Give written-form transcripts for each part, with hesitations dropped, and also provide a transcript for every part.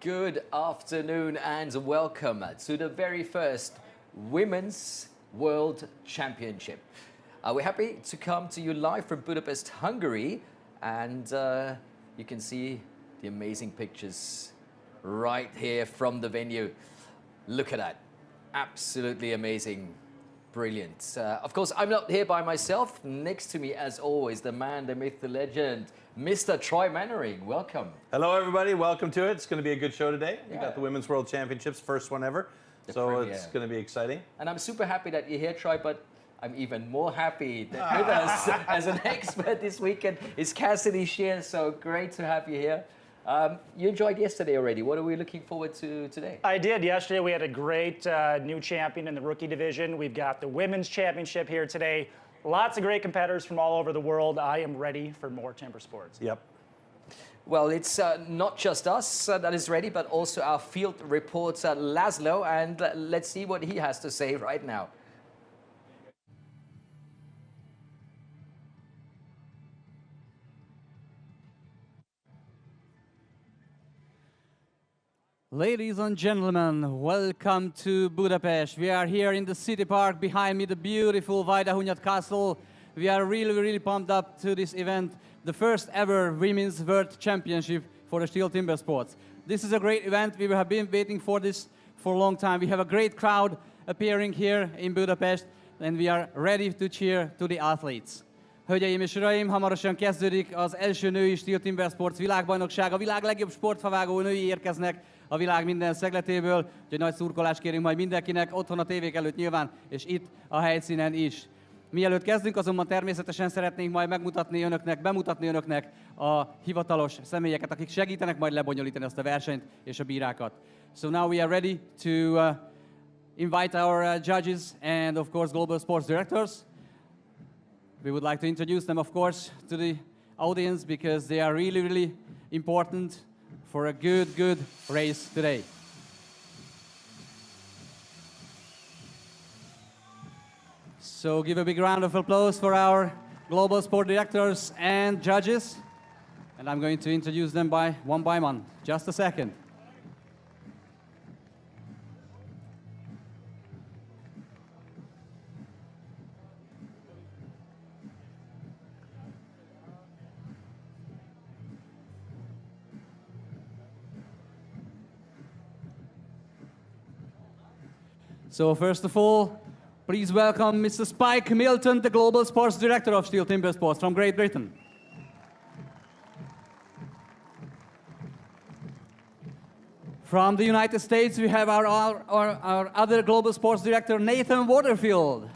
Good afternoon and welcome to the very first Women's World Championship. We're happy to come to you live from Budapest, Hungary, and you can see the amazing pictures right here from the venue. Look at that, absolutely amazing, brilliant. Of course, I'm not here by myself. Next to me, as always, the man, the myth, the legend, Mr. Troy Mannering. Welcome. Hello, everybody. Welcome to it. It's going to be a good show today. We got the Women's World Championships, first one ever. So it's going to be exciting. And I'm super happy that you're here, Troy, but I'm even more happy that with us as an expert this weekend is Cassidy Shear. So great to have you here. You enjoyed yesterday already. What are we looking forward to today? I did. Yesterday we had a great new champion in the rookie division. We've got the Women's Championship here today. Lots of great competitors from all over the world. I am ready for more timber sports. Yep. Well, it's not just us that is ready, but also our field reporter, Laszlo. And let's see what he has to say right now. Ladies and gentlemen, welcome to Budapest. We are here in the city park. Behind me, the beautiful Vajdahunyad Castle. We are really pumped up to this event, the first ever Women's World Championship for the STIHL Timbersports. This is a great event. We have been waiting for this for a long time. We have a great crowd appearing here in Budapest, and we are ready to cheer to the athletes. Hölgyeim és uraim, hamarosan kezdődik az első női STIHL Timbersports világbajnokság. A világ legjobb sportfavágó női érkeznek a világ minden szegletéből, úgyhogy nagy szurkolást kérünk majd mindenkinek, otthon a tévék előtt nyilván, és itt a helyszínen is. Mielőtt kezdünk, azonban természetesen szeretnénk majd bemutatni önöknek a hivatalos személyeket, akik segítenek majd lebonyolítani azt a versenyt és a bírákat. So now we are ready to invite our judges and of course global sports directors. We would like to introduce them, of course, to the audience because they are really important for a good race today. So give a big round of applause for our global sport directors and judges. And I'm going to introduce them one by one. Just a second. So first of all, please welcome Mr. Spike Milton, the Global Sports Director of STIHL Timbersports from Great Britain. From the United States, we have our other Global Sports Director, Nathan Waterfield.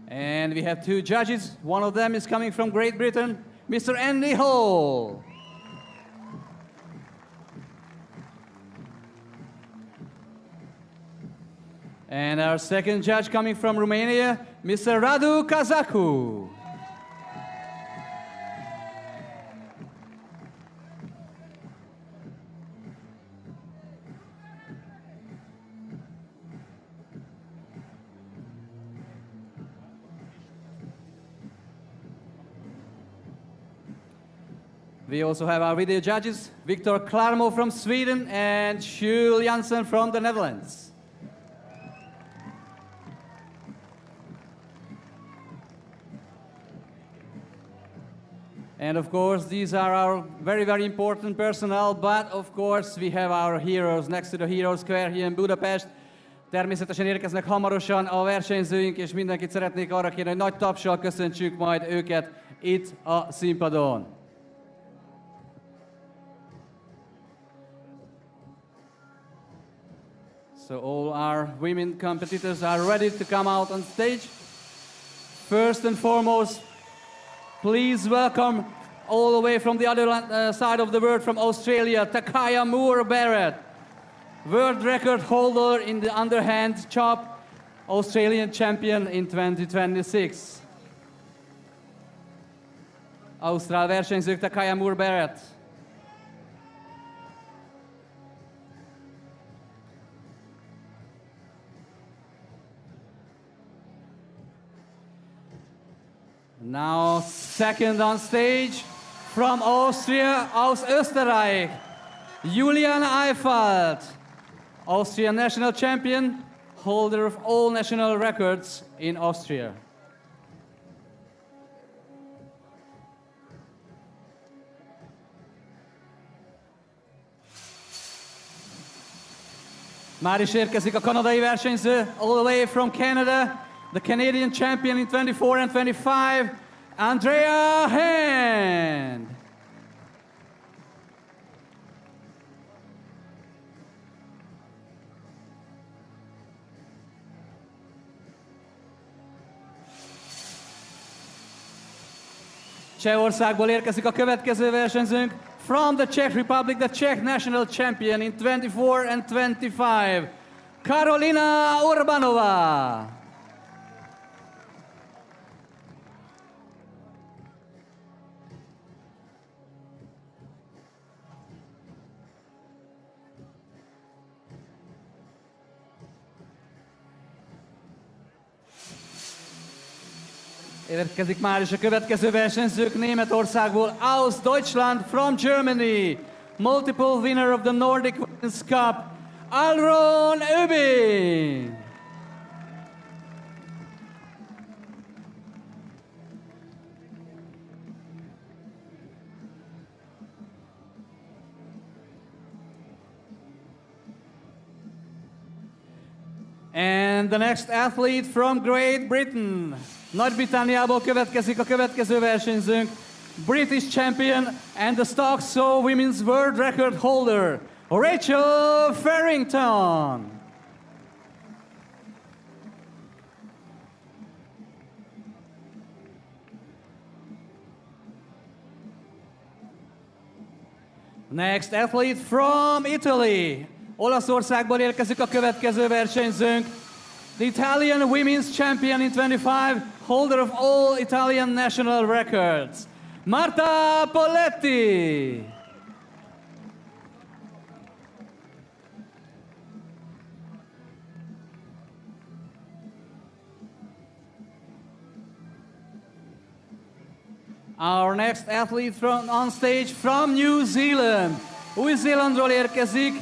And we have two judges. One of them is coming from Great Britain, Mr. Andy Hall. And our second judge coming from Romania, Mr. Radu Kazaku. We also have our video judges, Victor Klarmo from Sweden and Jules Janssen from the Netherlands. And of course, these are our very important personnel, but of course we have our heroes next to the Hero Square here in Budapest. Természetesen érkeznek hamarosan a versenyzőink, és mindenkit szeretnék arra kérni, hogy nagy tapssal köszöntsük majd őket itt a színpadon. So all our women competitors are ready to come out on stage. First and foremost, please welcome all the way from the other side of the world, from Australia, Takaya Moore-Barrett, world record holder in the Underhand Chop, Australian champion in 2026. Ausztrál versenyzők, Takaya Moore-Barrett. Now second on stage from Austria, aus Österreich, Julian Eifert, Austrian national champion, holder of all national records in Austria. Már is érkezik a kanadai versenyző, all the way from Canada, the Canadian champion in 24 and 25, Underhand. Csehországból érkezik a következő versenyzőnk, from the Czech Republic, the Czech national champion in 24 and 25, Karolina Urbanova. Érkezik már is a következő versenyzők Németországból, aus Deutschland, from Germany, multiple winner of the Nordic Women's Cup, Alron Öbing. And the next athlete from Great Britain. Nagy-Britanniából következik a következő versenyzőnk, British champion and the stock saw women's world record holder, Rachel Farrington. Next athlete from Italy. Olaszországból érkezik a következő versenyzőnk, the Italian women's champion in 25, holder of all Italian national records, Marta Poletti. Our next athlete on stage from New Zealand. Új-Zélandról érkezik,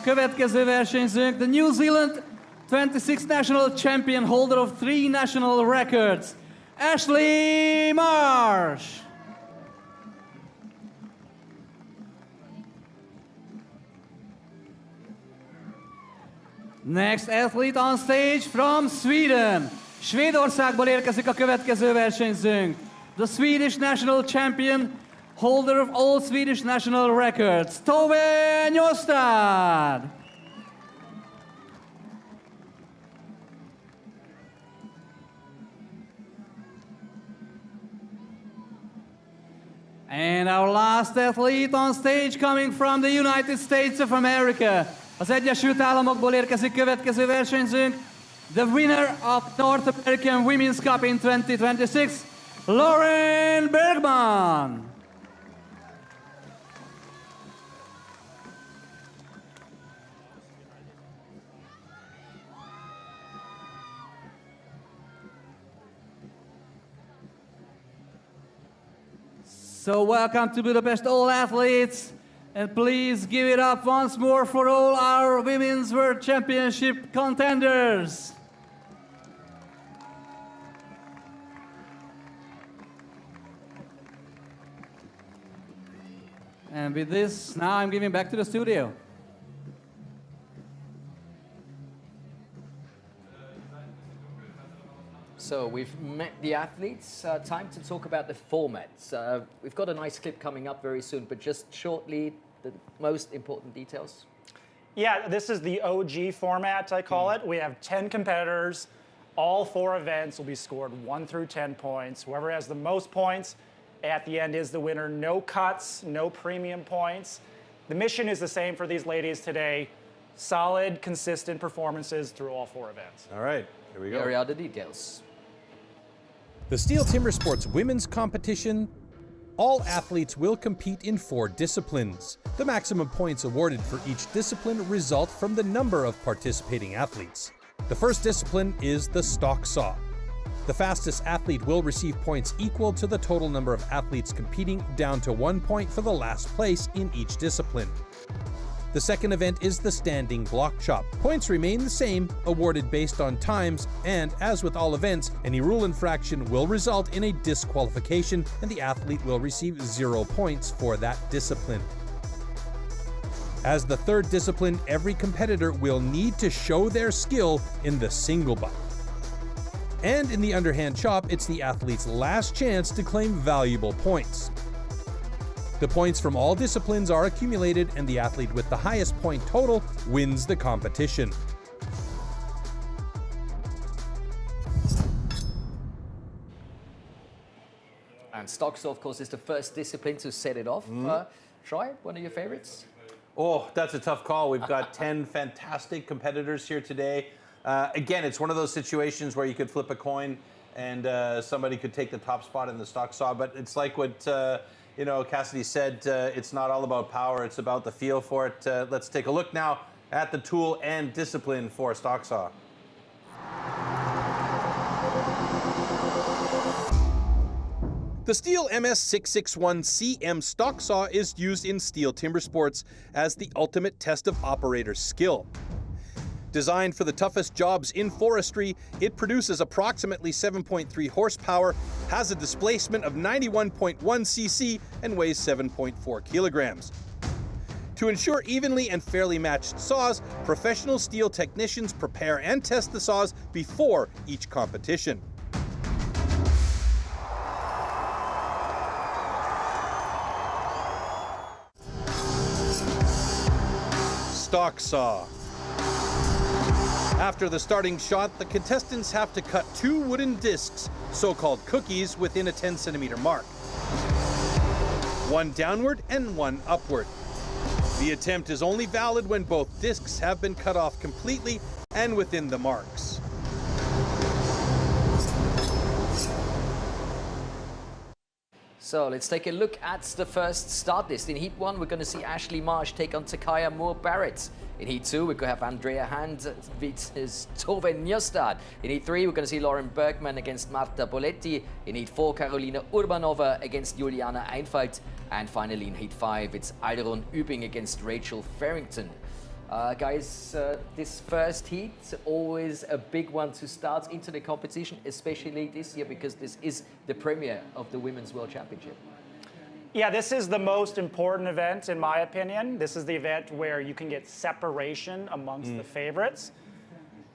következő versenyzőnk, the New Zealand 26 national champion, holder of 3 national records, Ashley Marsh. Next athlete on stage from Sweden. Svédországból érkezik a következő versenyzőnk, the Swedish national champion, holder of all Swedish national records, Tove Njostad. And our last athlete on stage coming from the United States of America. Az Egyesült Államokból érkezik következő versenyzőnk, the winner of North American Women's Cup in 2026, Lauren Bergman. So welcome to Budapest, all athletes, and please give it up once more for all our Women's World Championship contenders. And with this, now I'm giving back to the studio. So we've met the athletes. Time to talk about the formats. We've got a nice clip coming up very soon, but just shortly, the most important details. Yeah, this is the OG format, I call it. We have 10 competitors. All 4 events will be scored 1 through 10 points. Whoever has the most points at the end is the winner. No cuts, no premium points. The mission is the same for these ladies today. Solid, consistent performances through all 4 events. All right, here we go. Here are the details. The STIHL Timbersports women's competition, all athletes will compete in 4 disciplines. The maximum points awarded for each discipline result from the number of participating athletes. The first discipline is the stock saw. The fastest athlete will receive points equal to the total number of athletes competing, down to 1 point for the last place in each discipline. The second event is the standing block chop. Points remain the same, awarded based on times, and as with all events, any rule infraction will result in a disqualification and the athlete will receive 0 points for that discipline. As the third discipline, every competitor will need to show their skill in the single butt. And in the underhand chop, it's the athlete's last chance to claim valuable points. The points from all disciplines are accumulated, and the athlete with the highest point total wins the competition. And stocks, of course, is the first discipline to set it off. Troy, one of your favorites? Oh, that's a tough call. We've got 10 fantastic competitors here today. Again, it's one of those situations where you could flip a coin and somebody could take the top spot in the stock saw, but it's like what you know, Cassidy said, it's not all about power, it's about the feel for it. Let's take a look now at the tool and discipline for stock saw. The STIHL MS661CM stock saw is used in STIHL Timbersports as the ultimate test of operator skill. Designed for the toughest jobs in forestry, it produces approximately 7.3 horsepower, has a displacement of 91.1 cc, and weighs 7.4 kilograms. To ensure evenly and fairly matched saws, professional steel technicians prepare and test the saws before each competition. Stock saw. After the starting shot, the contestants have to cut 2 wooden discs, so-called cookies, within a 10-centimeter mark. 1 downward and 1 upward. The attempt is only valid when both discs have been cut off completely and within the marks. So let's take a look at the first start list. In Heat 1, we're going to see Ashley Marsh take on Takaya Moore-Barrett. In Heat 2, we're going to have Andrea Hand versus Tove Njostad. In Heat 3, we're going to see Lauren Bergman against Marta Boletti. In Heat 4, Karolina Urbanova against Juliana Einfalt. And finally, in Heat 5, it's Aileron Übing against Rachel Farrington. Guys, this first heat, always a big one to start into the competition, especially this year because this is the premiere of the Women's World Championship. Yeah, this is the most important event, in my opinion. This is the event where you can get separation amongst the favorites.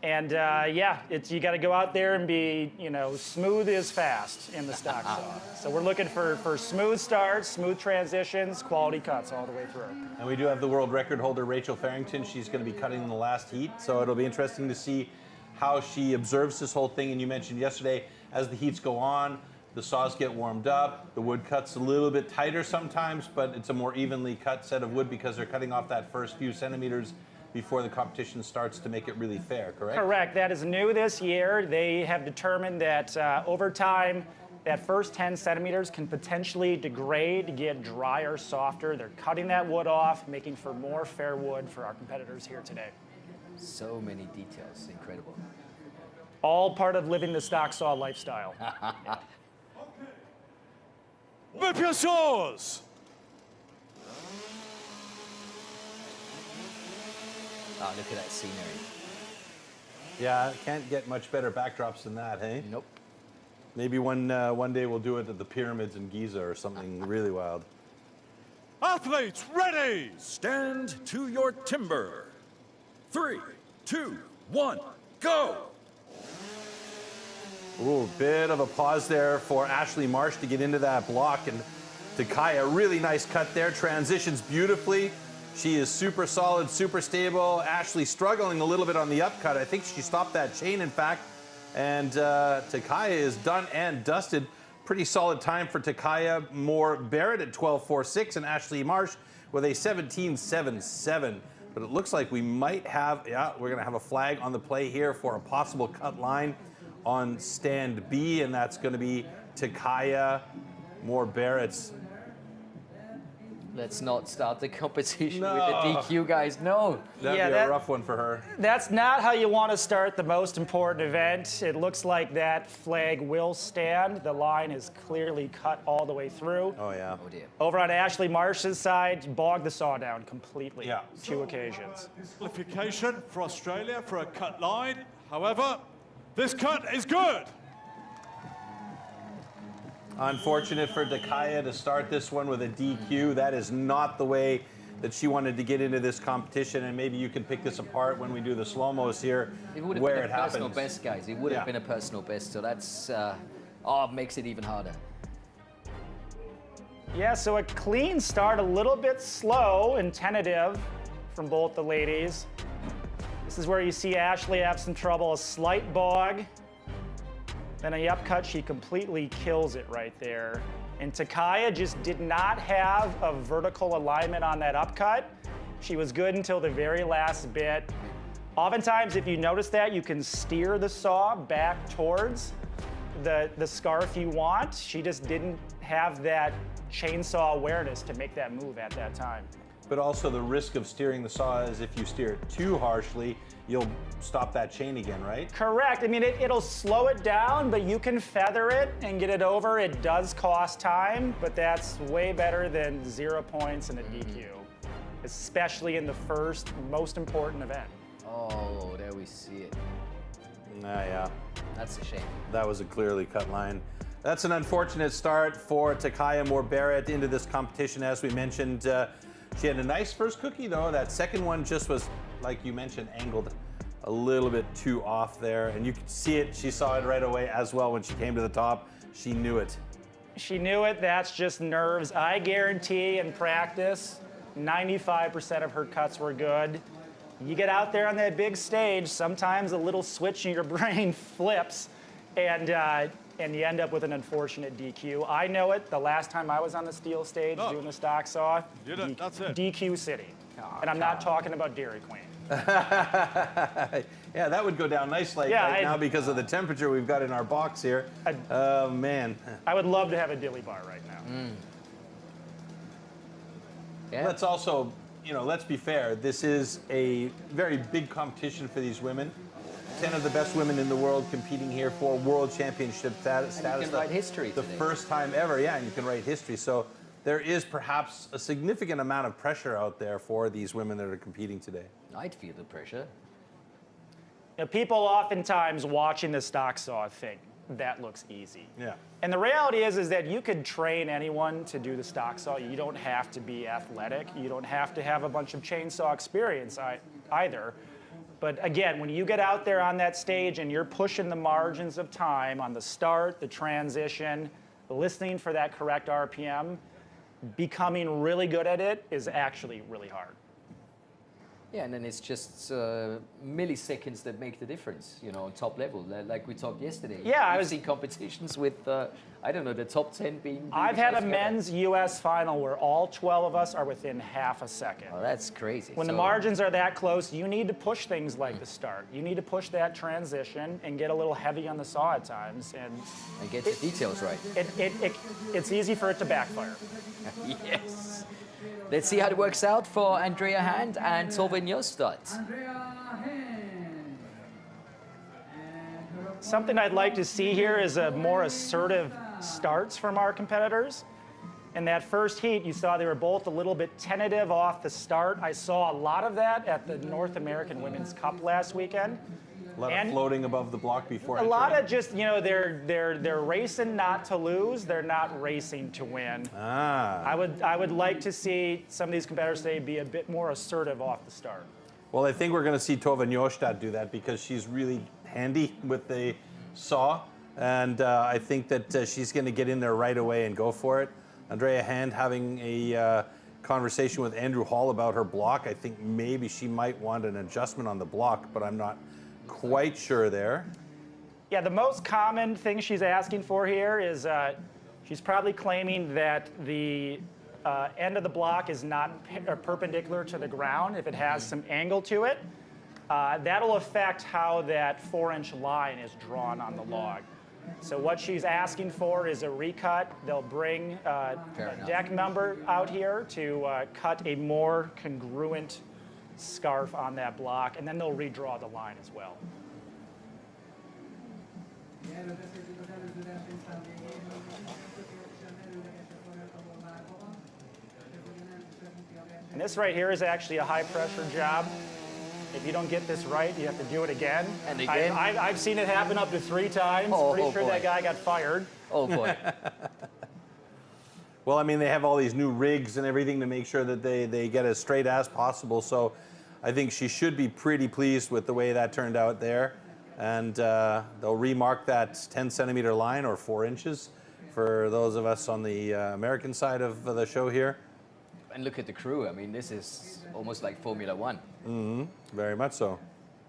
And yeah, you got to go out there and be, you know, smooth is fast in the stock saw. So we're looking for smooth starts, smooth transitions, quality cuts all the way through. And we do have the world record holder, Rachel Farrington. She's going to be cutting in the last heat, so it'll be interesting to see how she observes this whole thing. And you mentioned yesterday, as the heats go on, the saws get warmed up, the wood cuts a little bit tighter sometimes, but it's a more evenly cut set of wood because they're cutting off that first few centimeters before the competition starts to make it really fair, correct? Correct. That is new this year. They have determined that over time, that first 10 centimeters can potentially degrade, get drier, softer. They're cutting that wood off, making for more fair wood for our competitors here today. So many details, incredible. All part of living the stock saw lifestyle. Whip your saws! Oh, look at that scenery. Yeah, can't get much better backdrops than that, hey? Nope. Maybe one day we'll do it at the pyramids in Giza or something really wild. Athletes ready! Stand to your timber. 3, 2, 1, go! Ooh, bit of a pause there for Ashley Marsh to get into that block, and Takaya, really nice cut there, transitions beautifully. She is super solid, super stable. Ashley struggling a little bit on the upcut. I think she stopped that chain, in fact. And Takaya is done and dusted. Pretty solid time for Takaya Moore-Barrett at 12.46 and Ashley Marsh with a 17.77. But it looks like we might have, yeah, we're going to have a flag on the play here for a possible cut line on stand B, and that's going to be Takaya Moore-Barrett's Let's not start the competition No. with the DQ, guys. No. That'd Yeah, be that- a rough one for her. That's not how you want to start the most important event. It looks like that flag will stand. The line is clearly cut all the way through. Oh, yeah. Oh dear. Over on Ashley Marsh's side, bogged the saw down completely. Yeah. 2 occasions. Disqualification for Australia for a cut line. However, this cut is good. Unfortunate for Dakaya to start this one with a DQ. That is not the way that she wanted to get into this competition, and maybe you can pick this apart when we do the slow-mos here, It would have where been it a personal happens. best, guys. It would Yeah. have been a personal best, so that's makes it even harder. Yeah, so a clean start, a little bit slow and tentative from both the ladies. This is where you see Ashley have some trouble, a slight bog. Then a upcut, she completely kills it right there. And Takaya just did not have a vertical alignment on that upcut. She was good until the very last bit. Oftentimes, if you notice that, you can steer the saw back towards the scarf you want. She just didn't have that chainsaw awareness to make that move at that time. But also the risk of steering the saw is if you steer it too harshly, you'll stop that chain again, right? Correct. I mean, it'll slow it down, but you can feather it and get it over. It does cost time, but that's way better than 0 points and a DQ, especially in the first most important event. Oh, there we see it. Yeah. That's a shame. That was a clearly cut line. That's an unfortunate start for Takaya Moore-Barrett into this competition. As we mentioned, she had a nice first cookie, though. That second one just was, like you mentioned, angled a little bit too off there. And you could see it. She saw it right away as well when she came to the top. She knew it. She knew it. That's just nerves. I guarantee in practice, 95% of her cuts were good. You get out there on that big stage, sometimes a little switch in your brain flips, and you end up with an unfortunate DQ. I know it. The last time I was on the steel stage doing the stock saw, That's it. DQ City. And I'm not talking about Dairy Queen. Yeah, that would go down nicely right now because of the temperature we've got in our box here. Oh, man. I would love to have a dilly bar right now. Yeah. Let's also, let's be fair. This is a very big competition for these women. 10 of the best women in the world competing here for world championship status. And you can write history The today. first time ever, yeah, and you can write history. So there is perhaps a significant amount of pressure out there for these women that are competing today. I'd feel the pressure. People oftentimes watching the stock saw think that looks easy. Yeah. And the reality is that you could train anyone to do the stock saw. You don't have to be athletic. You don't have to have a bunch of chainsaw experience either. But again, when you get out there on that stage and you're pushing the margins of time on the start, the transition, listening for that correct RPM, becoming really good at it is actually really hard. Yeah, and then it's just milliseconds that make the difference, on top level, like we talked yesterday. Yeah, I've seen competitions with, I don't know, the top 10 being... I've had a together. men's US final where all 12 of us are within half a second. Oh, that's crazy. When the margins are that close, you need to push things like the start. You need to push that transition and get a little heavy on the saw at times. And get the details right. It's easy for it to backfire. Yes. Let's see how it works out for Andrea Hand and Tove Njostad. Something I'd like to see here is a more assertive starts from our competitors. In that first heat, you saw they were both a little bit tentative off the start. I saw a lot of that at the North American Women's Cup last weekend. A lot of floating above the block before. A lot of just, they're racing not to lose. They're not racing to win. I would like to see some of these competitors today be a bit more assertive off the start. Well, I think we're going to see Tove Njostad do that because she's really handy with the saw. And I think that she's going to get in there right away and go for it. Andrea Hand having a conversation with Andrew Hall about her block. I think maybe she might want an adjustment on the block, but I'm not quite sure there. Yeah, the most common thing she's asking for here is she's probably claiming that the end of the block is not perpendicular to the ground. If it has some angle to it, that'll affect how that 4-inch line is drawn on the log. So what she's asking for is a recut. They'll bring a deck member out here to cut a more congruent scarf on that block, and then they'll redraw the line as well. And this right here is actually a high pressure job. If you don't get this right, you have to do it again. And again? I've seen it happen up to 3 times. Pretty sure boy. that guy got fired. Oh boy. Well, I mean, they have all these new rigs and everything to make sure that they get as straight as possible. So I think she should be pretty pleased with the way that turned out there. And they'll remark that 10-centimeter line, or 4 inches, for those of us on the American side of the show here. And look at the crew. I mean, this is almost like Formula One. Mm-hmm. Very much so.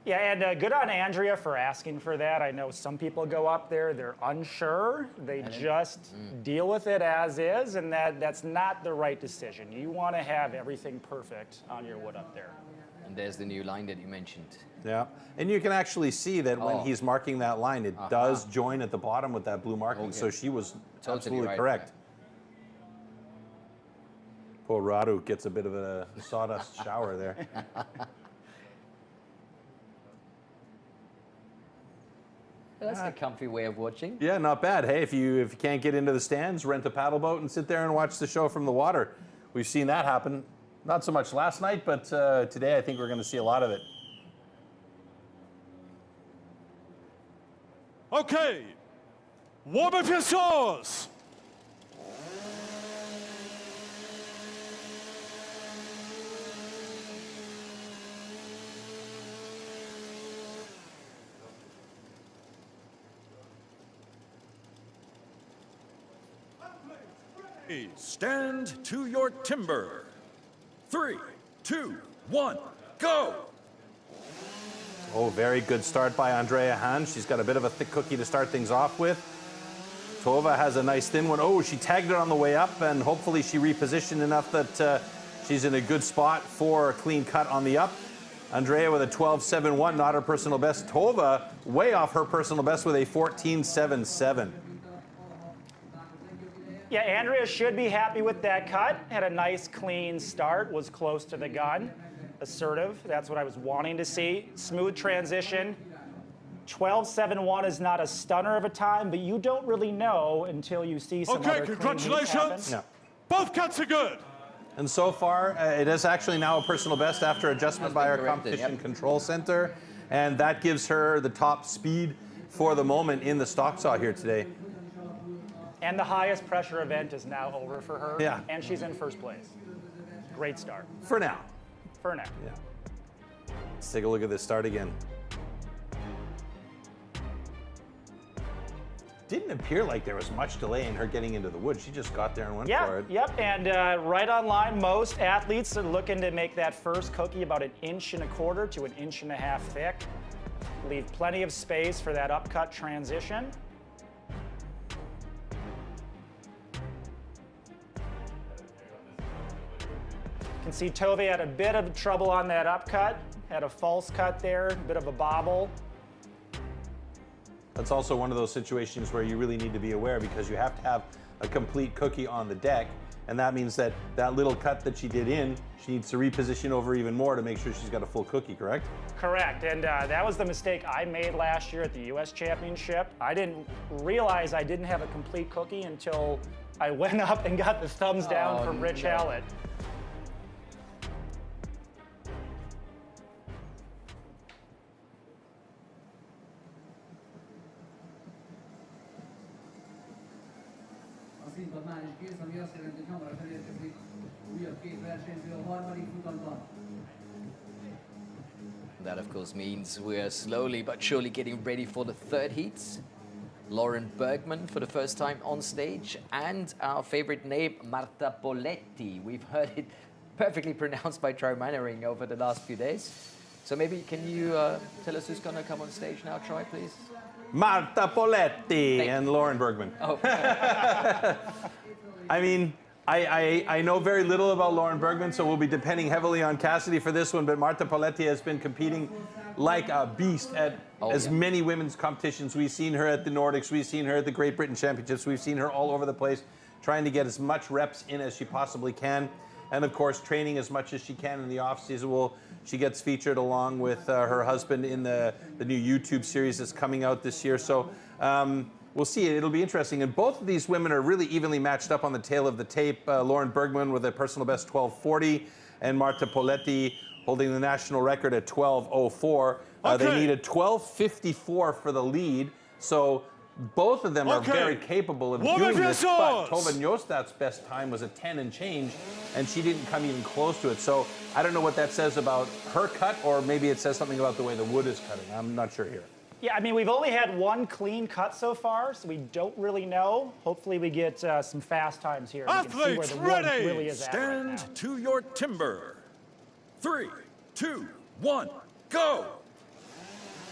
Yeah, and good on Andrea for asking for that. I know some people go up there, they're unsure. They just deal with it as is, and that's not the right decision. You want to have everything perfect on your wood up there. And there's the new line that you mentioned. Yeah, and you can actually see that when he's marking that line, it does join at the bottom with that blue marking, so she was absolutely right. correct. Poor Radu gets a bit of a sawdust shower there. That's a comfy way of watching. Yeah, not bad. Hey, if you can't get into the stands, rent a paddle boat and sit there and watch the show from the water. We've seen that happen. Not so much last night, but today I think we're going to see a lot of it. Okay, warm up your saws. Stand to your timber. 3, 2, 1, go! Oh, very good start by Andrea Hahn. She's got a bit of a thick cookie to start things off with. Tova has a nice thin one. Oh, she tagged it on the way up, and hopefully she repositioned enough that she's in a good spot for a clean cut on the up. Andrea with a 12.71, not her personal best. Tova way off her personal best with a 14.77. Yeah, Andrea should be happy with that cut. Had a nice clean start, was close to the gun. Assertive, that's what I was wanting to see. Smooth transition. 12.71 is not a stunner of a time, but you don't really know until you see some other clean congratulations. heats happen. No. Both cuts are good. And so far, it is actually now a personal best after adjustment by our competition control center. And that gives her the top speed for the moment in the stock saw here today. And the highest pressure event is now over for her. Yeah. And she's in first place. Great start. For now. For now. Yeah. Let's take a look at this start again. Didn't appear like there was much delay in her getting into the wood. She just got there and went for it. Yep, and right on line, most athletes are looking to make that first cookie about 1.25 inches to 1.5 inches thick. Leave plenty of space for that upcut transition. You can see Tove had a bit of trouble on that upcut, had a false cut there, a bit of a bobble. That's also one of those situations where you really need to be aware, because you have to have a complete cookie on the deck, and that means that that little cut that she did in, she needs to reposition over even more to make sure she's got a full cookie, correct? Correct, and that was the mistake I made last year at the US Championship. I didn't realize I didn't have a complete cookie until I went up and got the thumbs down from Rich Hallett. színpad már is kész, ami azt jelenti, hogy hamarosan érkezik újabb 2 versenyző a harmadik futamban. That, of course, means we're slowly but surely getting ready for the third heats. Lauren Bergman for the first time on stage, and our favorite name, Marta Poletti. We've heard it perfectly pronounced by Troy Mannering over the last few days. So maybe can you tell us who's going to come on stage now, Troy, please? Marta Poletti and Lauren Bergman. Oh. I mean, I know very little about Lauren Bergman, so we'll be depending heavily on Cassidy for this one, but Marta Poletti has been competing like a beast at as yeah. many women's competitions. We've seen her at the Nordics, we've seen her at the Great Britain Championships, we've seen her all over the place, trying to get as much reps in as she possibly can. And of course, training as much as she can in the off season. She gets featured along with her husband in the new YouTube series that's coming out this year. So we'll see. It'll be interesting. And both of these women are really evenly matched up on the tail of the tape. Lauren Bergman with a personal best 12:40, and Marta Poletti holding the national record at 12:04. They need a 12:54 for the lead. So both of them are very capable of doing this, but Tove Njostad's best time was a 10 and change, and she didn't come even close to it. So I don't know what that says about her cut, or maybe it says something about the way the wood is cutting. I'm not sure here. Yeah, I mean, we've only had one clean cut so far, so we don't really know. Hopefully we get some fast times here. Athletes see where the ready! wood really is Stand at right to your timber. 3, 2, 1, go!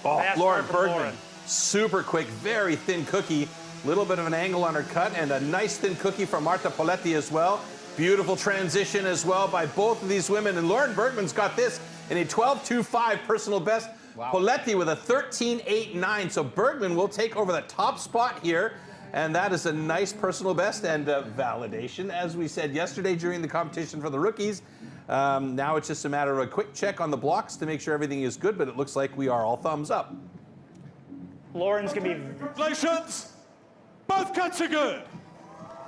Oh, Fast Lauren start from Bergman. Lauren. Super quick, very thin cookie. Little bit of an angle on her cut, and a nice thin cookie from Marta Poletti as well. Beautiful transition as well by both of these women. And Lauren Bergman's got this in a 12:25 personal best. Wow. Poletti with a 13:89. So Bergman will take over the top spot here. And that is a nice personal best and validation, as we said yesterday during the competition for the rookies. Now it's just a matter of a quick check on the blocks to make sure everything is good, but it looks like we are all thumbs up. Lauren's going to be... Congratulations! Both cuts are good.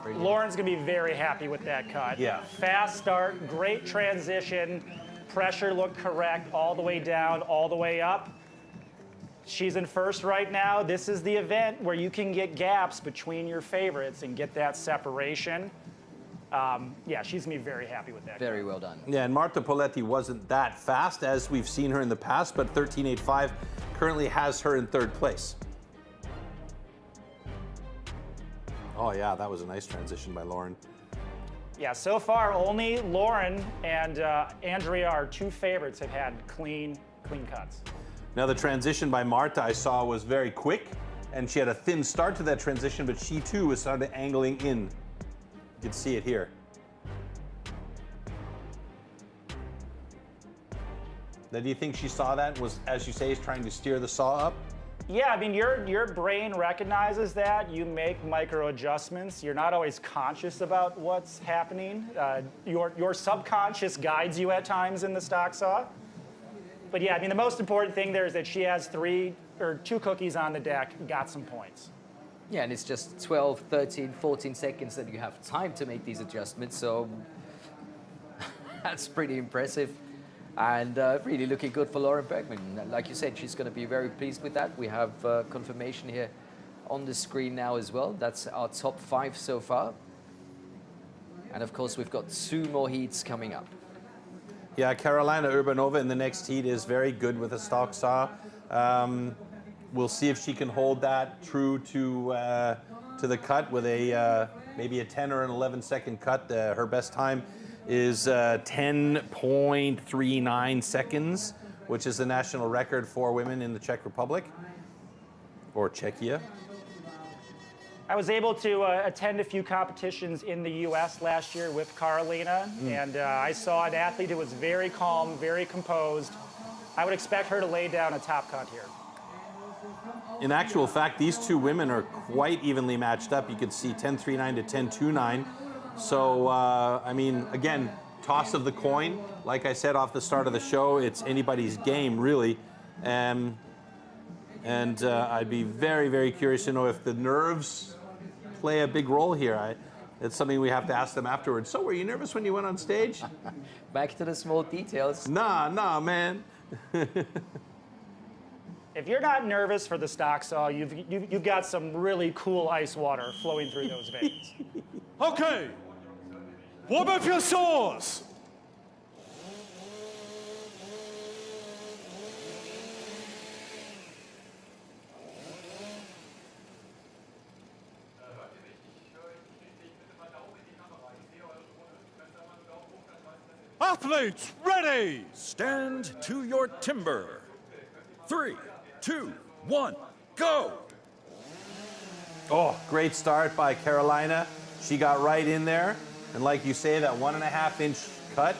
Lauren's going to be very happy with that cut. Yeah. Fast start, great transition, pressure looked correct all the way down, all the way up. She's in first right now. This is the event where you can get gaps between your favorites and get that separation. Yeah, she's going to be very happy with that. Very well done. Yeah, and Marta Poletti wasn't that fast as we've seen her in the past, but 13:85 currently has her in third place. Oh yeah, that was a nice transition by Lauren. Yeah, so far only Lauren and Andrea, our two favorites, have had clean cuts. Now the transition by Marta I saw was very quick, and she had a thin start to that transition, but she too was started angling in. You can see it here. Now, do you think she saw that, was, as you say, is trying to steer the saw up? Yeah, I mean, your brain recognizes that. You make micro adjustments. You're not always conscious about what's happening. Your subconscious guides you at times in the stock saw. But yeah, I mean, the most important thing there is that she has two cookies on the deck, got some points. Yeah, and it's just 12, 13, 14 seconds that you have time to make these adjustments, so that's pretty impressive. And really looking good for Lauren Bergman. Like you said, she's going to be very pleased with that. We have confirmation here on the screen now as well. That's our top 5 so far. And of course, we've got 2 more heats coming up. Yeah, Carolina Urbanova in the next heat is very good with a stock saw. We'll see if she can hold that true to the cut with a maybe a 10 or an 11-second cut. Her best time is 10.39 seconds, which is the national record for women in the Czech Republic, or Czechia. I was able to attend a few competitions in the U.S. last year with Carolina, and I saw an athlete who was very calm, very composed. I would expect her to lay down a top cut here. In actual fact, these two women are quite evenly matched up. You can see 10.39 to 10.29. So, I mean, again, toss of the coin. Like I said off the start of the show, it's anybody's game, really. And I'd be very, very curious to know if the nerves play a big role here. It's something we have to ask them afterwards. So, were you nervous when you went on stage? Back to the small details. Nah, man. If you're not nervous for the stock saw, you've got some really cool ice water flowing through those veins. Okay, warm up your saws. Athletes, ready! Stand to your timber. 3, 2, 1, go! Oh, great start by Carolina. She got right in there. And like you say, that 1.5-inch cut.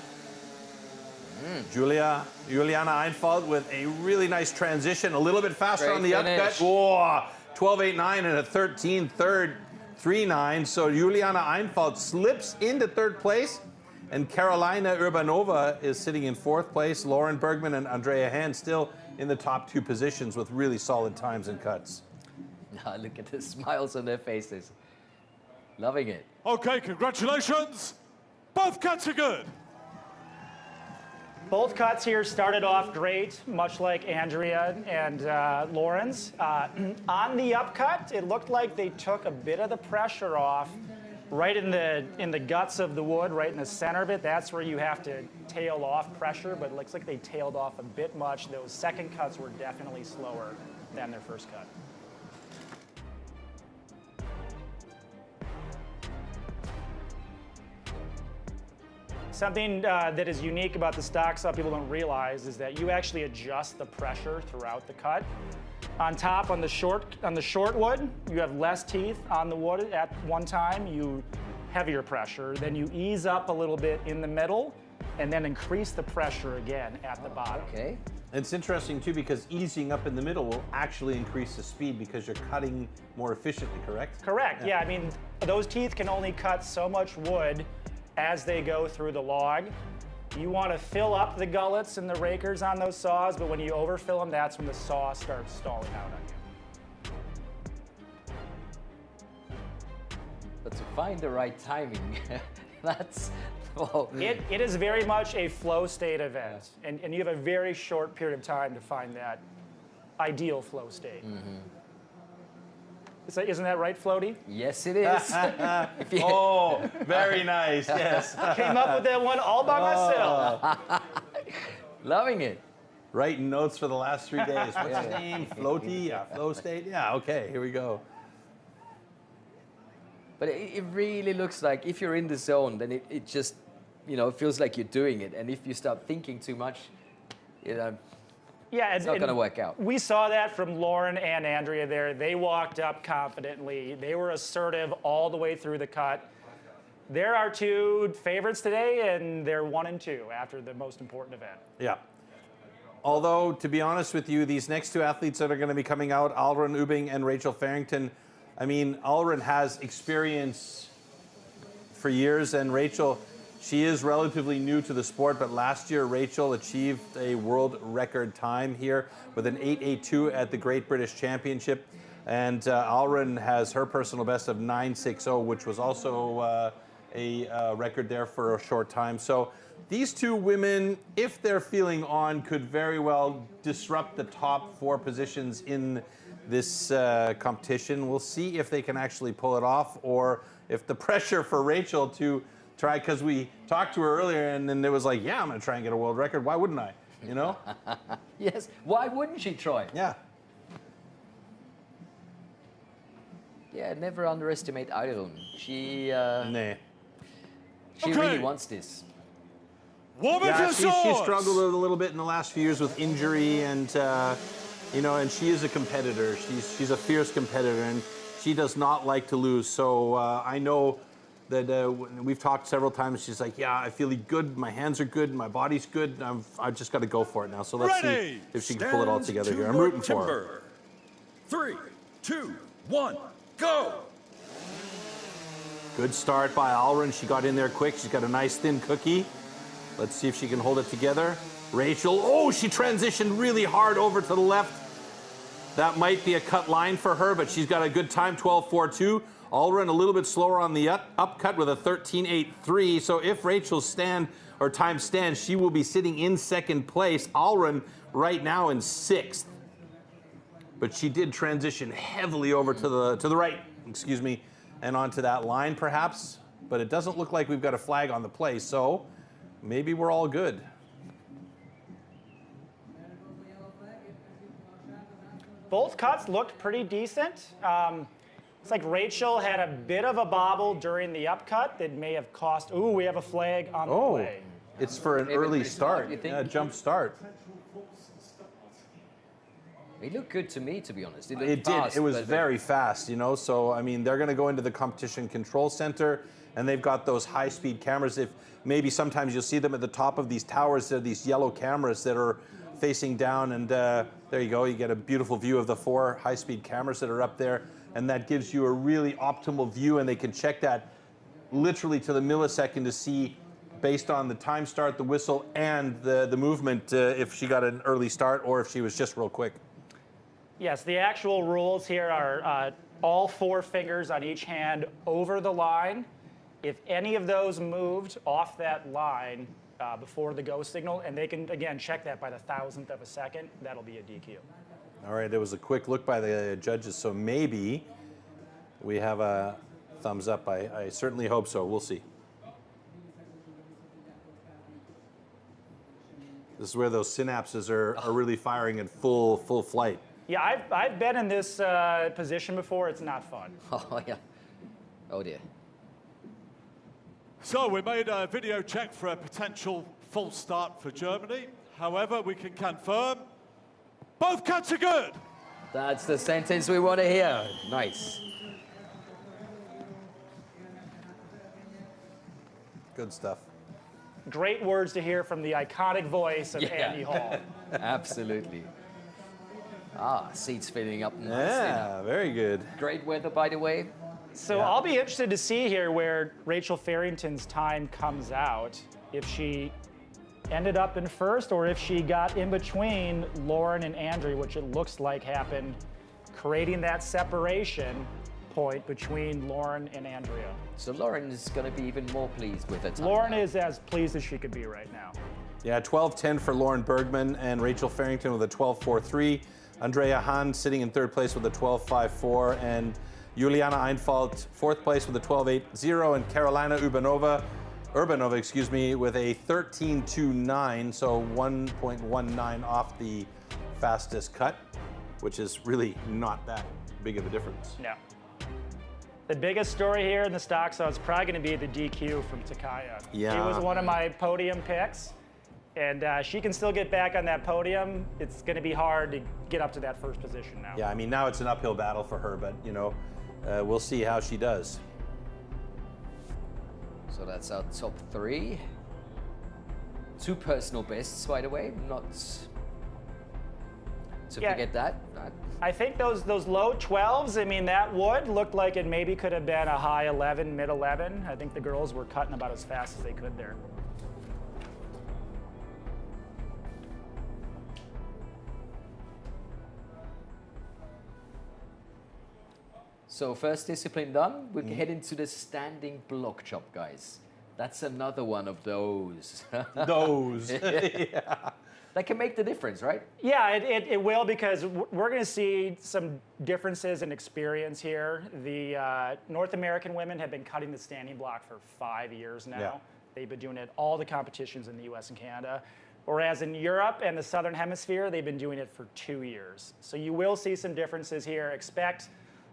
Juliana Einfalt with a really nice transition, a little bit faster Great on the finish. upcut. Whoa, 12.89 and a 13 third, 3.9. So Juliana Einfalt slips into third place, and Karolina Urbanova is sitting in fourth place. Lauren Bergman and Andrea Hand still in the top 2 positions with really solid times and cuts. Now look at the smiles on their faces. Loving it. Okay, congratulations. Both cuts are good. Both cuts here started off great, much like Andrea and Lauren's. On the upcut, it looked like they took a bit of the pressure off right in the guts of the wood, right in the center of it. That's where you have to tail off pressure, but it looks like they tailed off a bit much. Those second cuts were definitely slower than their first cut. Something that is unique about the stock some people don't realize is that you actually adjust the pressure throughout the cut. On top, on the short wood, you have less teeth on the wood at one time. You heavier pressure. Then you ease up a little bit in the middle, and then increase the pressure again at the bottom. Okay. It's interesting too because easing up in the middle will actually increase the speed because you're cutting more efficiently, correct? Correct. Yeah, I mean those teeth can only cut so much wood as they go through the log. You want to fill up the gullets and the rakers on those saws, but when you overfill them, that's when the saw starts stalling out on you. But to find the right timing, that's... Oh. It is very much a flow state event, and you have a very short period of time to find that ideal flow state. Isn't that right, Floaty? Yes, it is. Oh, very nice, yes. Came up with that one all by myself. Loving it. Writing notes for the last 3 days. What's his name? Floaty? Yeah, flow state? Yeah, okay, here we go. But it really looks like if you're in the zone, then it just, you know, it feels like you're doing it. And if you start thinking too much, you know, yeah, it's not going to work out. We saw that from Lauren and Andrea there. They walked up confidently. They were assertive all the way through the cut. They're our 2 favorites today, and they're 1 and 2 after the most important event. Yeah. Although, to be honest with you, these next 2 athletes that are going to be coming out, Alrun Ubing and Rachel Farrington, I mean, Alrun has experience for years, and Rachel, she is relatively new to the sport, but last year Rachel achieved a world record time here with an 8.82 at the Great British Championship. And Alrun has her personal best of 9.60, which was also a record there for a short time. So these 2 women, if they're feeling on, could very well disrupt the top 4 positions in this competition. We'll see if they can actually pull it off, or if the pressure for Rachel to try, because we talked to her earlier and then it was like, yeah, I'm going to try and get a world record. Why wouldn't I? You know? Yes, why wouldn't she try? Yeah. Yeah, never underestimate Alrun. She Nah. really wants this. Yeah, she struggled a little bit in the last few years with injury, and you know, and she is a competitor. She's a fierce competitor, and she does not like to lose. So I know that we've talked several times. She's like, yeah, I feel good. My hands are good. My body's good. I've just got to go for it now. So let's see if she can pull it all together here. I'm rooting for her. 3, 2, 1, go! Good start by Alrun. She got in there quick. She's got a nice thin cookie. Let's see if she can hold it together. Rachel, oh, she transitioned really hard over to the left. That might be a cut line for her, but she's got a good time, 12.42. Alrun a little bit slower on the upcut with a 13.83. So if Rachel's time stands, she will be sitting in second place. Alrun right now in 6th. But she did transition heavily over to the right, excuse me, and onto that line perhaps. But it doesn't look like we've got a flag on the play, so maybe we're all good. Both cuts looked pretty decent. It's like Rachel had a bit of a bobble during the upcut that may have cost. Ooh, we have a flag on the play. It's for an early start, a jump start. It looked good to me, to be honest. It did. It was very fast, you know. So I mean, they're going to go into the competition control center, and they've got those high-speed cameras. If maybe sometimes you'll see them at the top of these towers, they're these yellow cameras that are facing down, and there you go, you get a beautiful view of the 4 high-speed cameras that are up there, and that gives you a really optimal view, and they can check that literally to the millisecond to see, based on the time start, the whistle, and the movement, if she got an early start or if she was just real quick. Yes, the actual rules here are all 4 fingers on each hand over the line. If any of those moved off that line before the go signal, and they can, again, check that by the 1,000th of a second, that'll be a DQ. All right, it was a quick look by the judges, so maybe we have a thumbs up. I certainly hope so. We'll see. This is where those synapses are really firing in full flight. Yeah, I've been in this position before. It's not fun. Oh, yeah. Oh, dear. So we made a video check for a potential false start for Germany. However, we can confirm both cuts are good. That's the sentence we want to hear. Nice. Good stuff. Great words to hear from the iconic voice of Yeah. Andy Hall. Absolutely. Ah, seats filling up nicely. Yeah, very good. Great weather, by the way. So I'll be interested to see here where Rachel Farrington's time comes out. If she ended up in first or if she got in between Lauren and Andrea, which it looks like happened, creating that separation point between Lauren and Andrea. So Lauren is going to be even more pleased with her time. Lauren now. is as pleased as she could be right now. Yeah, 12:10 for Lauren Bergman and Rachel Farrington with a 12:43. Andrea Hahn sitting in 3rd place with a 12:54, and Juliana Einfalt 4th place with a 12:80, and Carolina Urbanova, with a 13:29, so 1.19 off the fastest cut, which is really not that big of a difference. No. The biggest story here in the stock, so it's probably going to be the DQ from Takaya. Yeah. She was one of my podium picks, and she can still get back on that podium. It's going to be hard to get up to that first position now. Yeah, I mean, now it's an uphill battle for her, but, you know, we'll see how she does. So that's our top 3. 2 personal bests, by the way. Not to forget that. I think those low 12s, I mean, that wood looked like it maybe could have been a high 11, mid 11. I think the girls were cutting about as fast as they could there. So first discipline done. We head into the standing block chop, guys. That's another one of those. Those. Yeah. That can make the difference, right? Yeah, it will, because we're going to see some differences in experience here. The North American women have been cutting the standing block for 5 years now. Yeah. They've been doing it all the competitions in the US and Canada. Whereas in Europe and the Southern Hemisphere, they've been doing it for 2 years. So you will see some differences here. Expect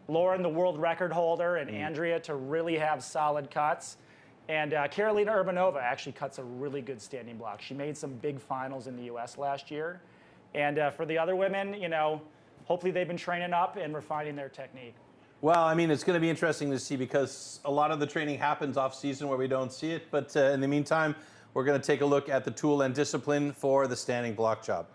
Lauren, the world record holder, and Andrea to really have solid cuts. And Carolina Urbanova actually cuts a really good standing block. She made some big finals in the US last year. And for the other women, you know, hopefully they've been training up and refining their technique. Well, I mean, it's going to be interesting to see, because a lot of the training happens off season where we don't see it. But in the meantime, we're going to take a look at the tool and discipline for the standing block chop.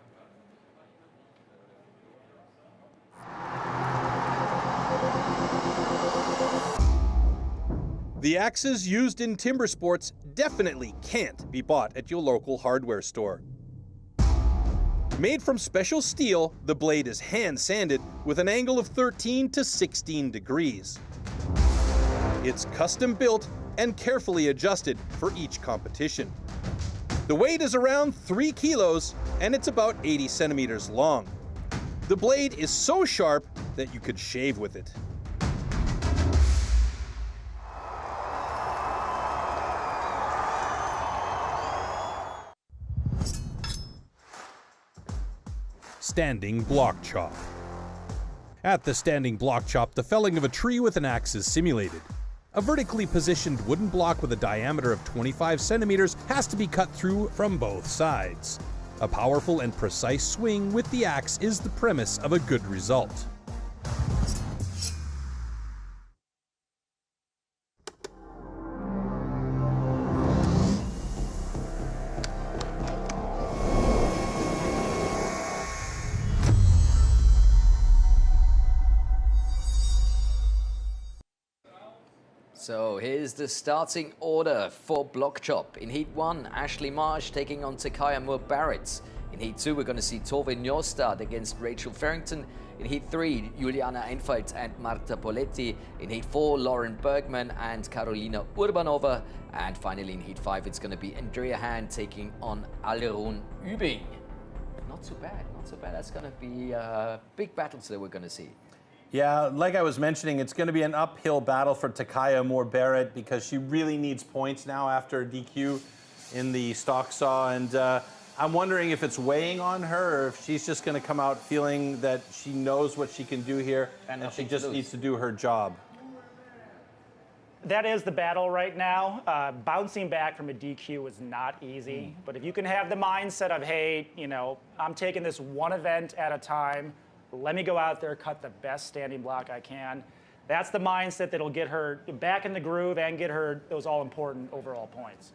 The axes used in timber sports definitely can't be bought at your local hardware store. Made from special steel, the blade is hand sanded with an angle of 13 to 16 degrees. It's custom built and carefully adjusted for each competition. The weight is around 3 kilos and it's about 80 centimeters long. The blade is so sharp that you could shave with it. Standing block chop. At the standing block chop, the felling of a tree with an axe is simulated. A vertically positioned wooden block with a diameter of 25 centimeters has to be cut through from both sides. A powerful and precise swing with the axe is the premise of a good result. So here's the starting order for block chop. In Heat 1, Ashley Marsh taking on Takaya Moore-Barrett. In Heat 2, we're going to see Tove Njostad against Rachel Farrington. In Heat 3, Juliana Einfalt and Marta Poletti. In Heat 4, Lauren Bergman and Karolina Urbanova. And finally in Heat 5, it's going to be Andrea Hand taking on Alirun Übing. Not so bad, not so bad. That's going to be big battles that we're going to see. Yeah, like I was mentioning, it's going to be an uphill battle for Takaya Moore-Barrett because she really needs points now after DQ in the stock saw. And I'm wondering if it's weighing on her or if she's just going to come out feeling that she knows what she can do here and she just needs to do her job. That is the battle right now. Bouncing back from a DQ is not easy. But if you can have the mindset of, hey, you know, I'm taking this one event at a time. Let me go out there, cut the best standing block I can. That's the mindset that'll get her back in the groove and get her those all-important overall points.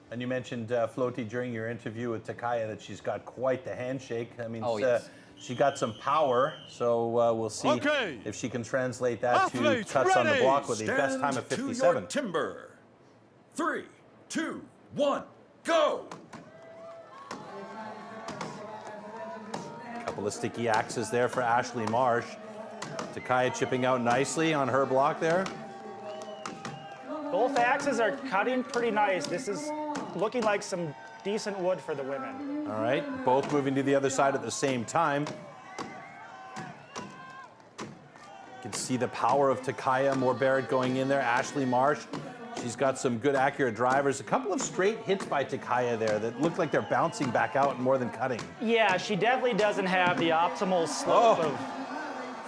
And you mentioned, Floaty, during your interview with Takaya that she's got quite the handshake. I mean, she got some power, so we'll see if she can translate that Athletes to cuts on the block with Stand the best time of to 57. your timber. 3, 2, 1, go! Couple of sticky axes there for Ashley Marsh. Takaya chipping out nicely on her block there. Both axes are cutting pretty nice. This is looking like some decent wood for the women. All right, both moving to the other side at the same time. You can see the power of Takaya Moore-Barrett going in there. Ashley Marsh, she's got some good accurate drivers. A couple of straight hits by Takaya there that look like they're bouncing back out more than cutting. Yeah, she definitely doesn't have the optimal slope of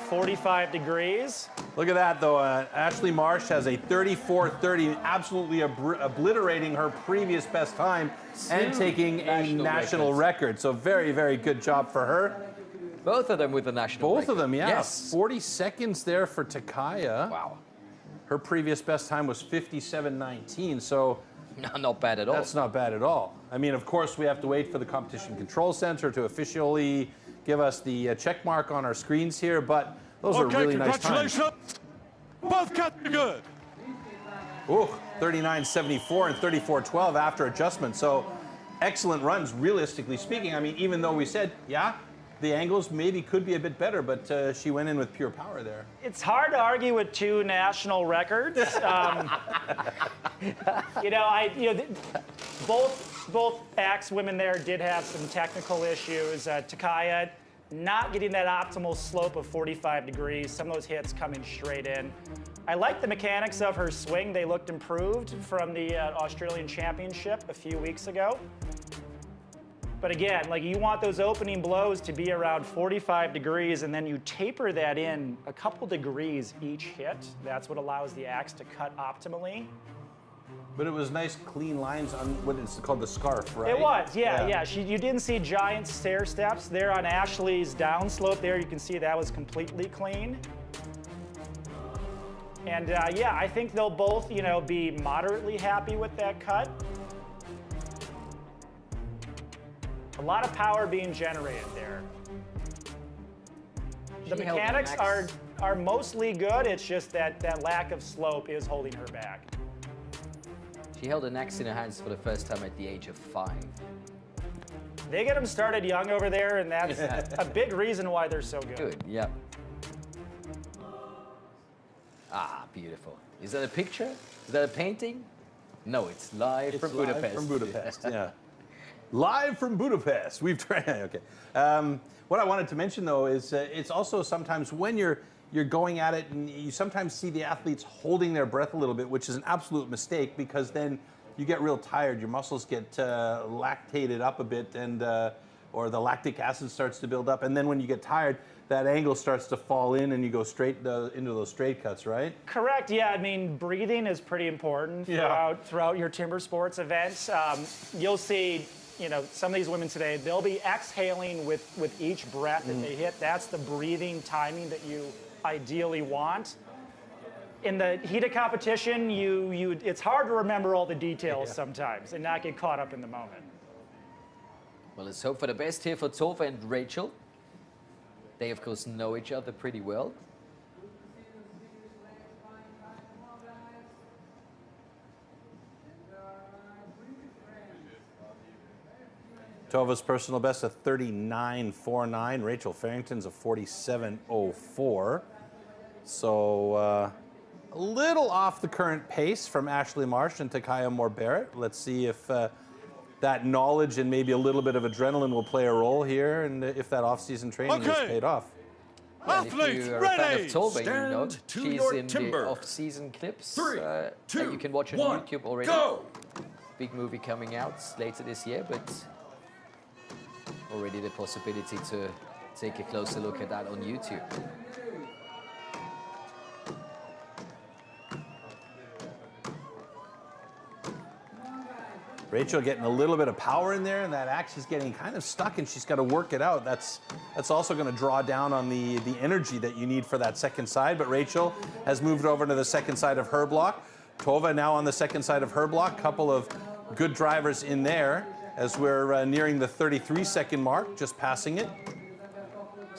45 degrees. Look at that, though. Ashley Marsh has a 34-30, absolutely obliterating her previous best time and taking a national record. So very, very good job for her. Both of them with the national record. Both of them, yeah. Yes. 40 seconds there for Takaya. Wow. Her previous best time was 57.19, so... No, not bad at all. That's not bad at all. I mean, of course, we have to wait for the Competition Control Center to officially give us the check mark on our screens here, but those are really nice times. Congratulations. Both cuts are good. Ooh, 39.74 and 34.12 after adjustment. So excellent runs, realistically speaking. I mean, even though we said, yeah, the angles maybe could be a bit better, but she went in with pure power there. It's hard to argue with two national records. Both axe women there did have some technical issues. Takaya not getting that optimal slope of 45 degrees, some of those hits coming straight in. I like the mechanics of her swing. They looked improved from the Australian Championship a few weeks ago. But again, like, you want those opening blows to be around 45 degrees, and then you taper that in a couple degrees each hit. That's what allows the axe to cut optimally. But it was nice, clean lines on what is called the scarf, right? It was, yeah. You didn't see giant stair steps there on Ashley's downslope. There, you can see that was completely clean. And yeah, I think they'll both, be moderately happy with that cut. A lot of power being generated there. The mechanics are mostly good. It's just that lack of slope is holding her back. She held an axe in her hands for the first time at the age of 5. They get them started young over there, and that's a big reason why they're so good. Good, yeah. Ah, beautiful. Is that a picture? Is that a painting? No, it's live from Budapest. Live from Budapest, yeah. Live from Budapest. We've tried. Okay. What I wanted to mention, though, is it's also sometimes when you're going at it, and you sometimes see the athletes holding their breath a little bit, which is an absolute mistake because then you get real tired. Your muscles get lactated up a bit, and or the lactic acid starts to build up, and then when you get tired, that angle starts to fall in, and you go straight into those straight cuts, right? Correct. Yeah. I mean, breathing is pretty important throughout your timber sports events. You'll see. Some of these women today, they'll be exhaling with each breath that they hit. That's the breathing timing that you ideally want. In the heat of competition, it's hard to remember all the details sometimes and not get caught up in the moment. Well, let's hope for the best here for Tove and Rachel. They, of course, know each other pretty well. Tova's personal best a 39.49. Rachel Farrington's a 47.04. So a little off the current pace from Ashley Marsh and Takaya Moore-Barrett. Let's see if that knowledge and maybe a little bit of adrenaline will play a role here, and if that off-season training has paid off. And if Athletes you are a fan of ready. Tove, you know Stand to she's your in timber. the off-season clips 3, that 2, you can watch on 1, YouTube already. Go! Big movie coming out later this year, but already the possibility to take a closer look at that on YouTube. Rachel getting a little bit of power in there, and that axe is getting kind of stuck, and she's got to work it out. That's also going to draw down on the energy that you need for that second side. But Rachel has moved over to the second side of her block. Tova now on the second side of her block. Couple of good drivers in there as we're nearing the 33-second mark, just passing it.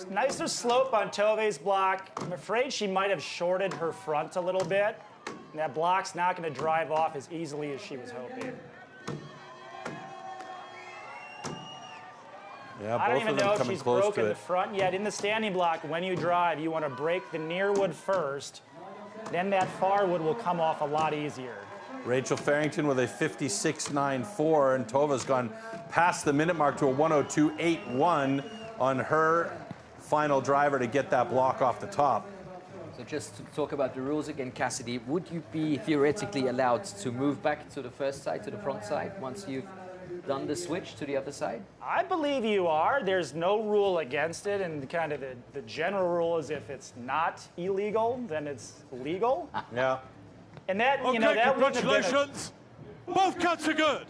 Nicer slope on Tove's block. I'm afraid she might have shorted her front a little bit. And that block's not going to drive off as easily as she was hoping. Yeah, I don't both even of them know if coming she's close broken to the it. front yet. In the standing block, when you drive, you want to break the near wood first. Then that far wood will come off a lot easier. Rachel Farrington with a 56.94, and Tova's gone past the minute mark to a 102.81 on her final driver to get that block off the top. So just to talk about the rules again, Cassidy, would you be theoretically allowed to move back to the first side, to the front side, once you've done the switch to the other side? I believe you are. There's no rule against it, and kind of the general rule is if it's not illegal, then it's legal. Yeah. And that, Okay, you know, that wouldn't have been congratulations. Both cuts are good.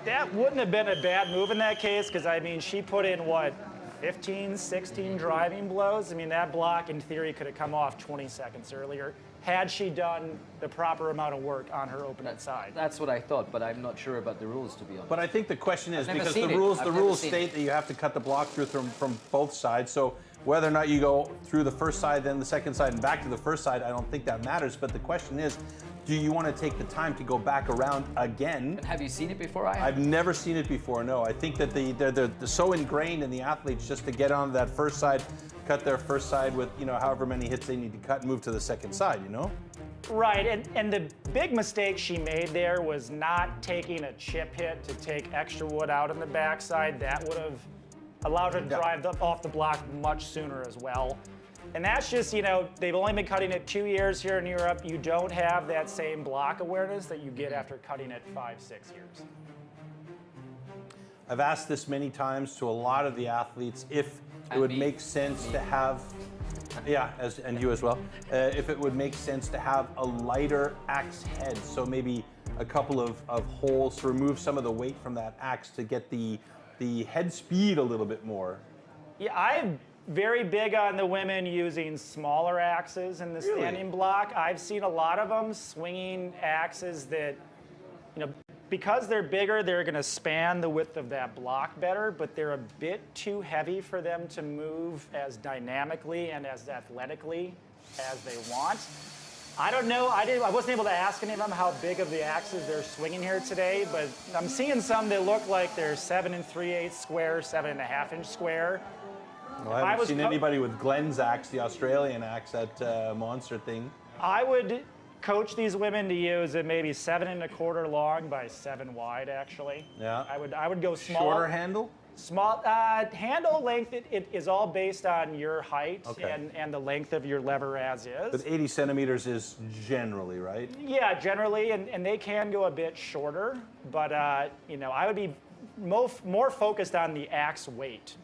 that wouldn't have been a bad move in that case, because I mean, she put in what, 15, 16 driving blows. I mean, that block in theory could have come off 20 seconds earlier had she done the proper amount of work on her opening side. That's what I thought, but I'm not sure about the rules, to be honest. But I think the question is, never because seen the it. rules I've never seen state it. that you have to cut the block through from both sides. So whether or not you go through the first side, then the second side, and back to the first side, I don't think that matters. But the question is, do you want to take the time to go back around again? Have you seen it before? I've never seen it before, no. I think that they're so ingrained in the athletes just to get on that first side, cut their first side with, you know, however many hits they need to cut and move to the second side, you know? Right, and the big mistake she made there was not taking a chip hit to take extra wood out on the backside. That would have allowed her to drive off the block much sooner as well. And that's just, you know, they've only been cutting it 2 years here in Europe. You don't have that same block awareness that you get after cutting it 5, 6 years. I've asked this many times to a lot of the athletes if it would make sense to have, and you as well, if it would make sense to have a lighter axe head. So maybe a couple of holes to remove some of the weight from that axe to get the head speed a little bit more. Yeah, I'm very big on the women using smaller axes in the standing block. I've seen a lot of them swinging axes that, you know, because they're bigger, they're going to span the width of that block better, but they're a bit too heavy for them to move as dynamically and as athletically as they want. I don't know. I wasn't able to ask any of them how big of the axes they're swinging here today, but I'm seeing some that look like they're 7 3/8 square, 7 1/2 inch square. Well, I haven't seen anybody with Glenn's axe, the Australian axe, that monster thing. I would coach these women to use it maybe 7 1/4 long by 7 wide, actually. Yeah. I would go small. Shorter handle? Small handle length, it is all based on your height and the length of your lever as is. But 80 centimeters is generally, right? Yeah, generally, and they can go a bit shorter, but you know, I would be more focused on the axe weight.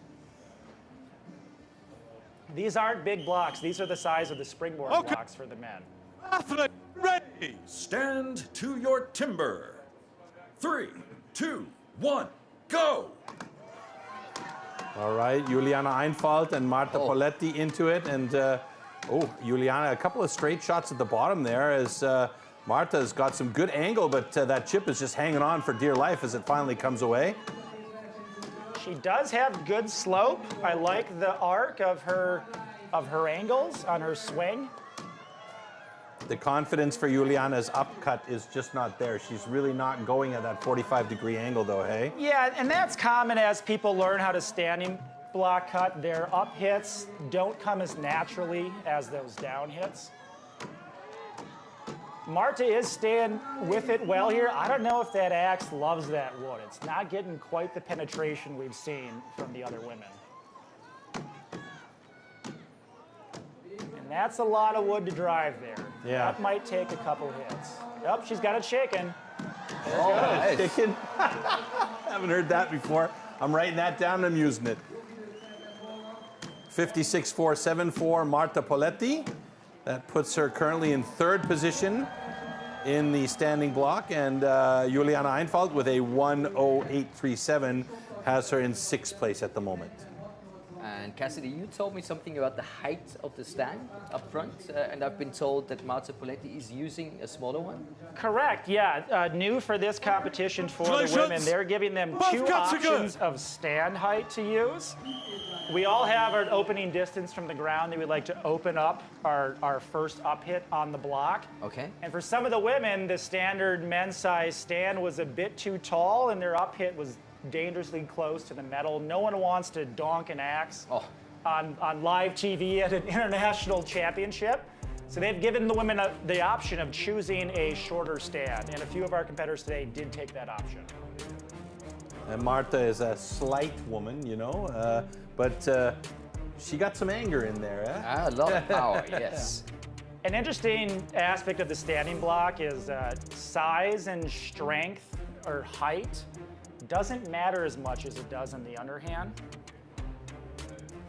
These aren't big blocks. These are the size of the springboard blocks for the men. Athlete ready. Stand to your timber. 3, 2, 1, go! All right, Juliana Einfalt and Marta Poletti into it. And, Juliana, a couple of straight shots at the bottom there as Marta's got some good angle, but that chip is just hanging on for dear life as it finally comes away. She does have good slope. I like the arc of her angles on her swing. The confidence for Juliana's upcut is just not there. She's really not going at that 45-degree angle, though, hey? Yeah, and that's common as people learn how to standing block cut. Their up hits don't come as naturally as those down hits. Marta is staying with it well here. I don't know if that axe loves that wood. It's not getting quite the penetration we've seen from the other women. And that's a lot of wood to drive there. Yeah. That might take a couple hits. Yep, she's got it shaking. Chicken. Haven't heard that before. I'm writing that down and I'm using it. 56.474, Marta Poletti. That puts her currently in third position in the standing block, and Juliana Einfalt with a 1:08.37 has her in sixth place at the moment. And Cassidy, you told me something about the height of the stand up front, and I've been told that Marta Poletti is using a smaller one. Correct, yeah. New for this competition for the women, they're giving them two options of stand height to use. We all have an opening distance from the ground that we'd like to open up our first up hit on the block. Okay. And for some of the women, the standard men's size stand was a bit too tall and their up hit was dangerously close to the metal. No one wants to donk an axe on live TV at an international championship. So they've given the women the option of choosing a shorter stand. And a few of our competitors today did take that option. And Marta is a slight woman, you know, but she got some anger in there, eh? Ah, a lot of power, yes. An interesting aspect of the standing block is size and strength or height doesn't matter as much as it does in the underhand.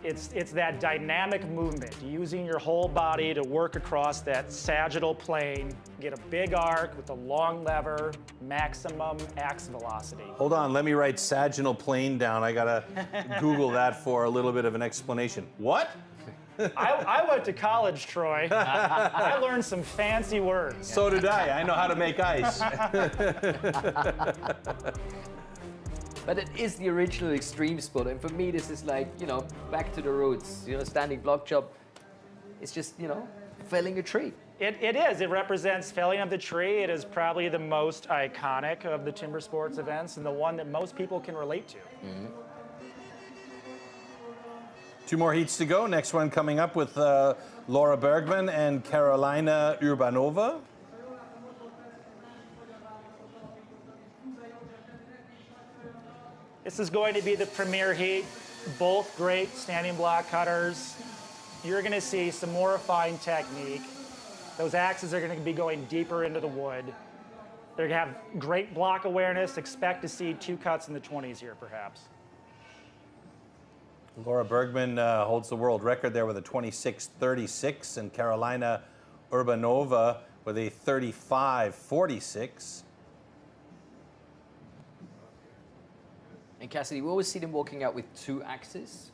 It's that dynamic movement, using your whole body to work across that sagittal plane, get a big arc with a long lever, maximum axe velocity. Hold on, let me write sagittal plane down. I gotta Google that for a little bit of an explanation. What? I went to college, Troy. I learned some fancy words. So did I. I know how to make ice. But it is the original extreme sport, and for me this is like, you know, back to the roots. You know, standing block chop, it's just, you know, felling a tree. It is. It represents felling of the tree. It is probably the most iconic of the timber sports events and the one that most people can relate to. Mm-hmm. Two more heats to go. Next one coming up with Laura Bergman and Carolina Urbanova. This is going to be the premier heat. Both great standing block cutters. You're going to see some more refined technique. Those axes are going to be going deeper into the wood. They're going to have great block awareness. Expect to see 2 cuts in the 20s here, perhaps. Laura Bergman holds the world record there with a 26.36, and Carolina Urbanova with a 35.46. And Cassidy, we always see them walking out with 2 axes.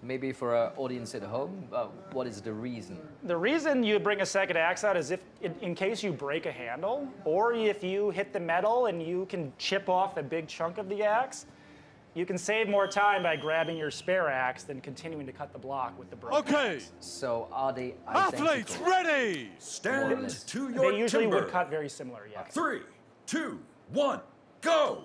Maybe for our audience at home, what is the reason? The reason you bring a second axe out is if, in case you break a handle, or if you hit the metal and you can chip off a big chunk of the axe, you can save more time by grabbing your spare axe than continuing to cut the block with the broken axe. So are they identical? Athletes ready! Stand to your They usually timber. would cut very similar, yeah. 3, 2, 1, go!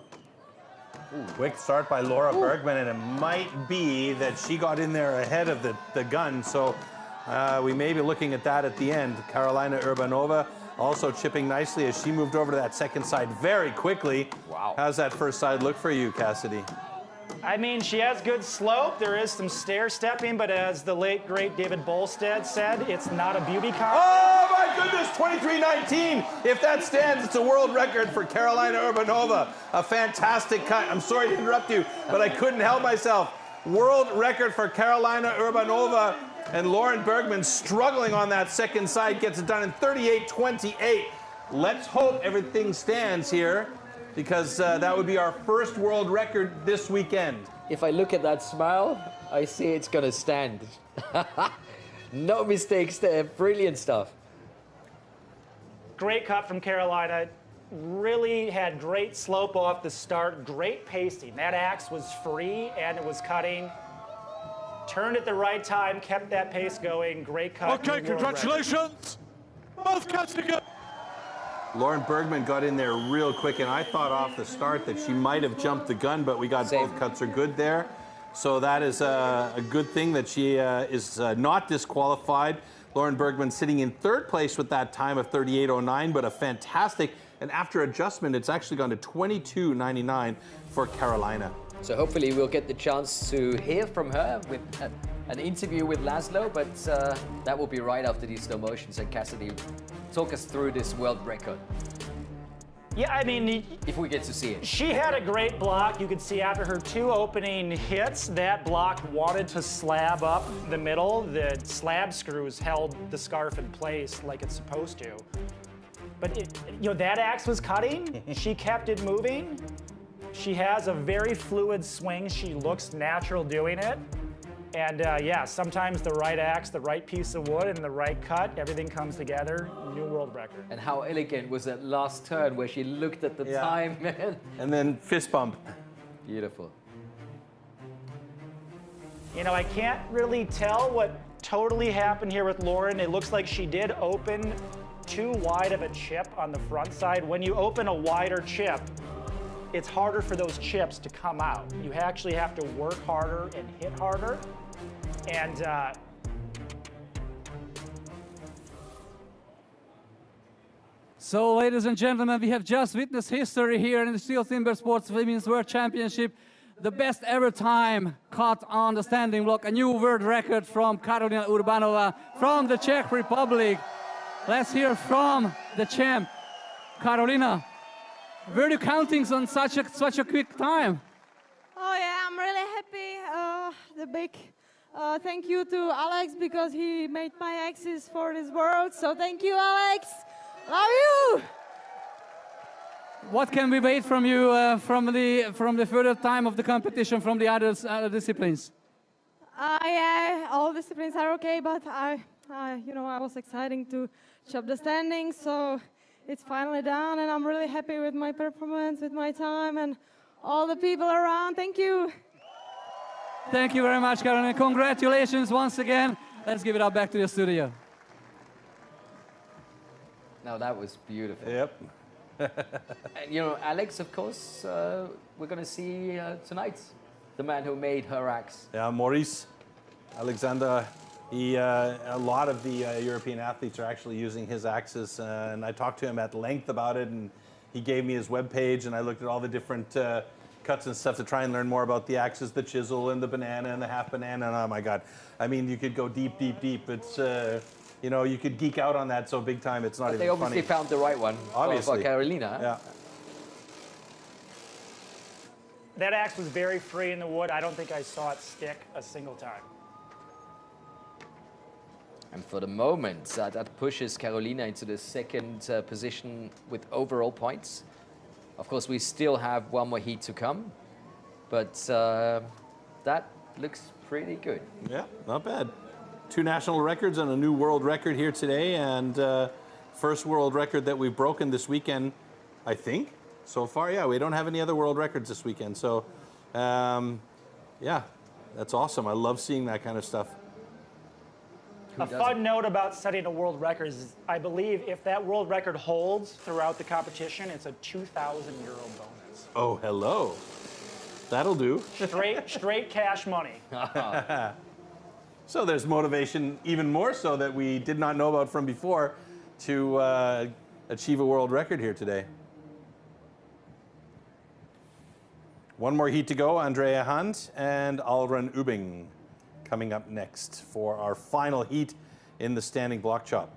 Quick start by Laura Bergman, and it might be that she got in there ahead of the gun, so we may be looking at that at the end. Carolina Urbanova also chipping nicely as she moved over to that second side very quickly. Wow. How's that first side look for you, Cassidy? I mean, she has good slope. There is some stair stepping, but as the late, great David Bolstead said, it's not a beauty contest. Oh my goodness, 23.19. If that stands, it's a world record for Carolina Urbanova. A fantastic cut. I'm sorry to interrupt you, but I couldn't help myself. World record for Carolina Urbanova, and Lauren Bergman struggling on that second side gets it done in 38.28. Let's hope everything stands here, because that would be our first world record this weekend. If I look at that smile, I see it's gonna stand. No mistakes there, brilliant stuff. Great cut from Carolina. really had great slope off the start, great pacing. That axe was free and it was cutting. Turned at the right time, kept that pace going. Great cut. Okay, congratulations. Both cuts together. Lauren Bergman got in there real quick, and I thought off the start that she might have jumped the gun, but we got both cuts are good there. So that is a good thing that she is not disqualified. Lauren Bergman sitting in third place with that time of 38.09, but a fantastic, and after adjustment, it's actually gone to 22.99 for Carolina. So hopefully we'll get the chance to hear from her with an interview with Laszlo, but that will be right after these slow motions. And Cassidy, talk us through this world record. Yeah, I mean, if we get to see it. She had a great block. You could see after her 2 opening hits, that block wanted to slab up the middle. The slab screws held the scarf in place like it's supposed to. But that axe was cutting. She kept it moving. She has a very fluid swing. She looks natural doing it. And yeah, sometimes the right axe, the right piece of wood, and the right cut, everything comes together. New world record. And how elegant was that last turn where she looked at the time, man. And then fist bump. Beautiful. I can't really tell what totally happened here with Lauren. It looks like she did open too wide of a chip on the front side. When you open a wider chip, it's harder for those chips to come out. You actually have to work harder and hit harder. And So, ladies and gentlemen, we have just witnessed history here in the STIHL Timbersports Women's World Championship. The best ever time caught on the standing block, a new world record from Karolina Urbanova from the Czech Republic. Let's hear from the champ, Karolina. Were you counting on such a quick time? Oh yeah, I'm really happy. The big thank you to Alex because he made my axes for this world. So thank you, Alex. Love you. What can we wait from you from the further time of the competition from the other disciplines? Yeah, all disciplines are okay, but I was excited to chop the standings, so it's finally done, and I'm really happy with my performance, with my time, and all the people around. Thank you. Thank you very much, Karolina. Congratulations once again. Let's give it up back to the studio. Now that was beautiful. Yep. And Alex, of course, we're going to see tonight the man who made her axe. Yeah, Maurice Alexander. A lot of the European athletes are actually using his axes, and I talked to him at length about it, and he gave me his webpage, and I looked at all the different cuts and stuff to try and learn more about the axes, the chisel and the banana and the half banana, and oh my God. I mean, you could go deep, deep, deep. It's, you could geek out on that so big time, it's not even funny. They obviously found the right one obviously. for Karolina. Yeah. that axe was very free in the wood. I don't think I saw it stick a single time. And for the moment, that pushes Carolina into the second position with overall points. Of course, we still have one more heat to come, but that looks pretty good. Yeah, not bad. 2 national records and a new world record here today, and first world record that we've broken this weekend, I think. So far, yeah, we don't have any other world records this weekend. So, yeah, that's awesome. I love seeing that kind of stuff. A fun note about setting a world record is, I believe if that world record holds throughout the competition, it's a €2,000 bonus. Oh, hello. That'll do. Straight cash money. So there's motivation even more so that we did not know about from before to achieve a world record here today. One more heat to go, Andrea Hunt and Alrun Ubing coming up next for our final heat in the standing block chop.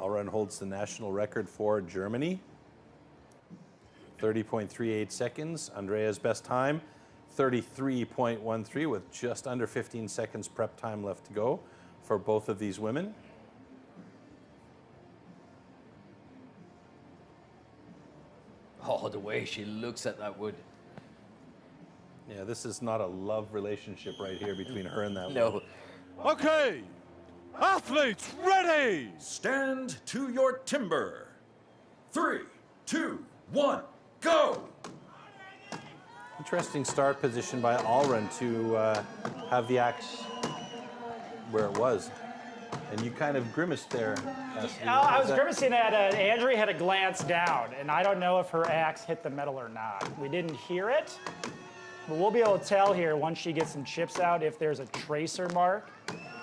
Allrun holds the national record for Germany. 30.38 seconds. Andrea's best time, 33.13, with just under 15 seconds prep time left to go for both of these women. Oh, the way she looks at that wood. Yeah, this is not a love relationship right here between her and that wood. No. Okay, athletes ready. Stand to your timber. 3, 2, 1, go! Interesting start position by Allrun to have the axe where it was. And you kind of grimaced there. I was grimacing at Andrea had a glance down, and I don't know if her axe hit the metal or not. We didn't hear it, but we'll be able to tell here once she gets some chips out if there's a tracer mark.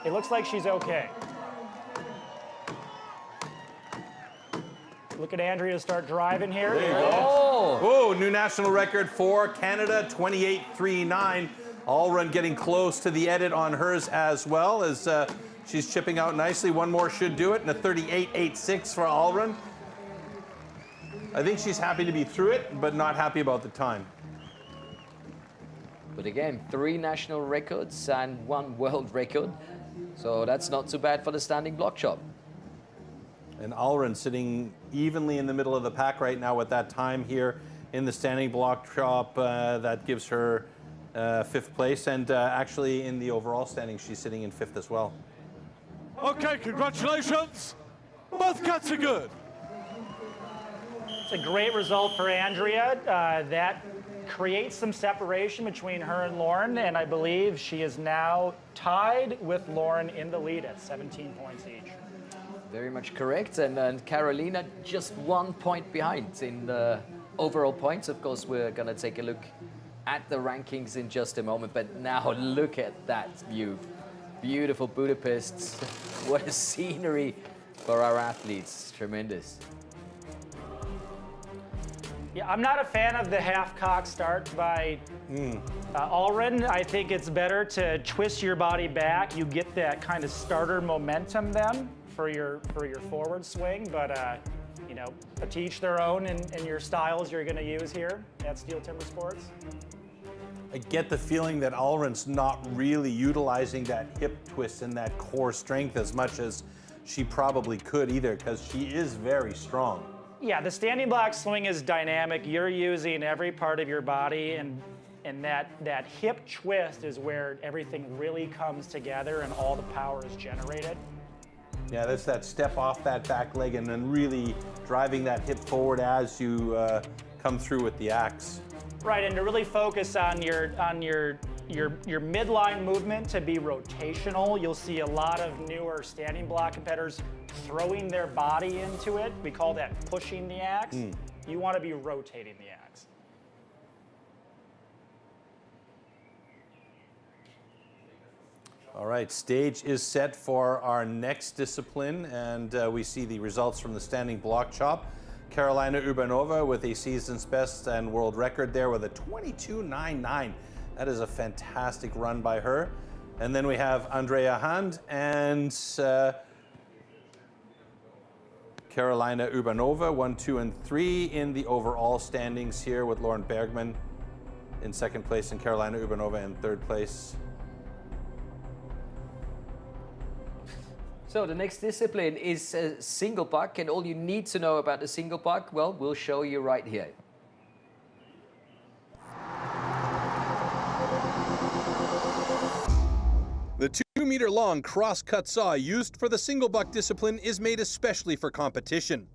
It looks like she's okay. Look at Andrea start driving here. There you go. Oh, new national record for Canada, 28.39. Allrun getting close to the edit on hers as well as she's chipping out nicely. One more should do it, and a 38.86 for Allrun. I think she's happy to be through it, but not happy about the time. But again, 3 national records and 1 world record. So that's not too bad for the standing block chop. And Allrun sitting evenly in the middle of the pack right now with that time here in the standing block chop. That gives her 5th place, and actually in the overall standing, she's sitting in 5th as well. Okay, congratulations. Both cuts are good. It's a great result for Andrea. That creates some separation between her and Lauren, and I believe she is now tied with Lauren in the lead at 17 points each. Very much correct. And Carolina just 1 point behind in the overall points. Of course, we're going to take a look at the rankings in just a moment. But now look at that view. Beautiful Budapest. What a scenery for our athletes. Tremendous. Yeah, I'm not a fan of the half-cock start by Allrun. I think it's better to twist your body back. You get that kind of starter momentum then for your forward swing. But you know, to each their own in your styles you're going to use here at STIHL Timbersports. I get the feeling that Allrun's not really utilizing that hip twist and that core strength as much as she probably could either, because she is very strong. Yeah, the standing block swing is dynamic. You're using every part of your body, and that hip twist is where everything really comes together and all the power is generated. Yeah, that's that step off that back leg and then really driving that hip forward as you come through with the axe. Right, and to really focus on your midline movement to be rotational. You'll see a lot of newer standing block competitors throwing their body into it. We call that pushing the axe. You want to be rotating the axe. All right, stage is set for our next discipline, and we see the results from the standing block chop. Carolina Urbanova with a season's best and world record there with a 22.99. That is a fantastic run by her. And then we have Andrea Hand and Carolina Urbanova, 1, 2, and 3 in the overall standings here, with Lauren Bergman in 2nd place and Carolina Urbanova in 3rd place. So the next discipline is a single buck, and all you need to know about the single buck, well, we'll show you right here. The 2-meter-long cross-cut saw used for the single buck discipline is made especially for competition.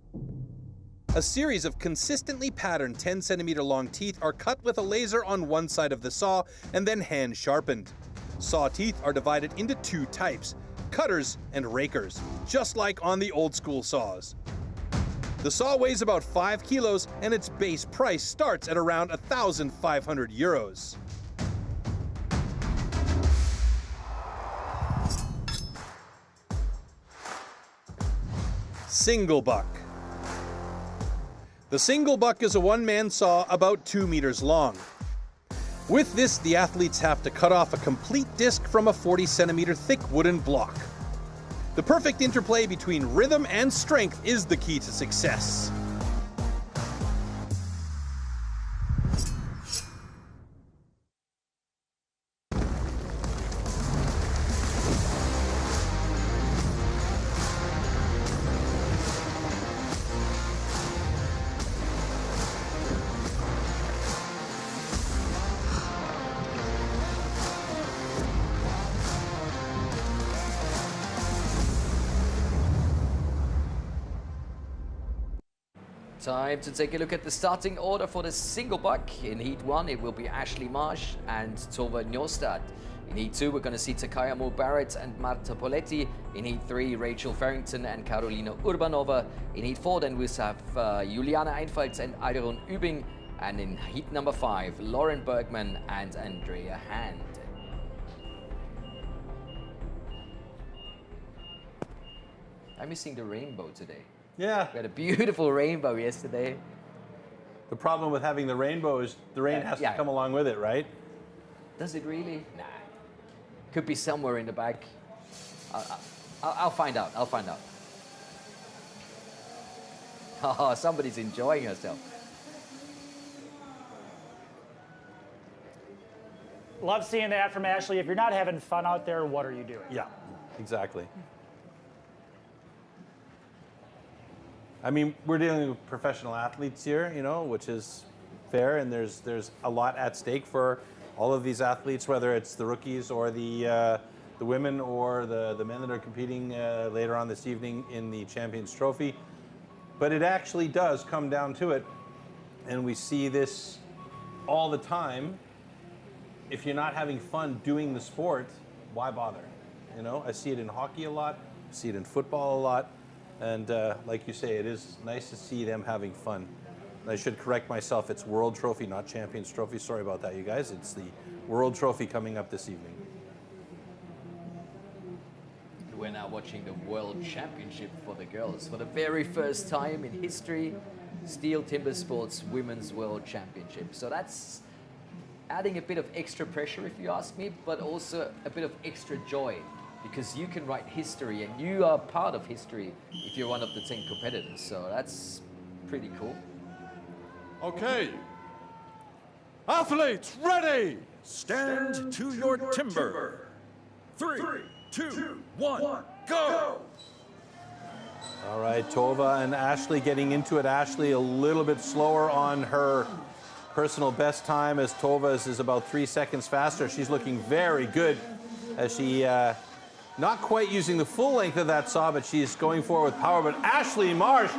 A series of consistently patterned 10-centimeter-long teeth are cut with a laser on one side of the saw and then hand-sharpened. Saw teeth are divided into 2 types: cutters and rakers, just like on the old-school saws. The saw weighs about 5 kilos, and its base price starts at around 1,500 euros. Single buck. The single buck is a one-man saw about 2 meters long. With this, the athletes have to cut off a complete disc from a 40-centimeter thick wooden block. The perfect interplay between rhythm and strength is the key to success. Time to take a look at the starting order for the single buck. In Heat 1, it will be Ashley Marsh and Tove Njostad. In Heat 2, we're going to see Takaya Moore-Barrett and Marta Poletti. In Heat 3, Rachel Farrington and Karolina Urbanova. In Heat 4, then we have Juliana Einfalds and Iron Übing. And in Heat number 5, Lauren Bergman and Andrea Hand. I'm missing the rainbow today. Yeah. We had a beautiful rainbow yesterday. The problem with having the rainbow is the rain has to come along with it, right? Does it really? Nah. Could be somewhere in the back. I'll find out. I'll find out. Oh, somebody's enjoying herself. Love seeing that from Ashley. If you're not having fun out there, what are you doing? Yeah, exactly. I mean, we're dealing with professional athletes here, you know, which is fair, and there's a lot at stake for all of these athletes, whether it's the rookies or the women or the men that are competing later on this evening in the Champions Trophy. But it actually does come down to it, and we see this all the time. If you're not having fun doing the sport, why bother? You know, I see it in hockey a lot, I see it in football a lot. And like you say, it is nice to see them having fun. And I should correct myself, it's World Trophy, not Champions Trophy. Sorry about that, you guys. It's the World Trophy coming up this evening. We're now watching the World Championship for the girls. For the very first time in history, STIHL Timbersports Women's World Championship. So that's adding a bit of extra pressure, if you ask me, but also a bit of extra joy. Because you can write history, and you are part of history if you're one of the 10 competitors. So that's pretty cool. Okay. Athletes, ready! Stand to your timber. 3, 2, 1, go! All right, Tova and Ashley getting into it. Ashley a little bit slower on her personal best time, as Tova's is about 3 seconds faster. She's looking very good as she not quite using the full length of that saw, but she's going forward with power. But Ashley Marsh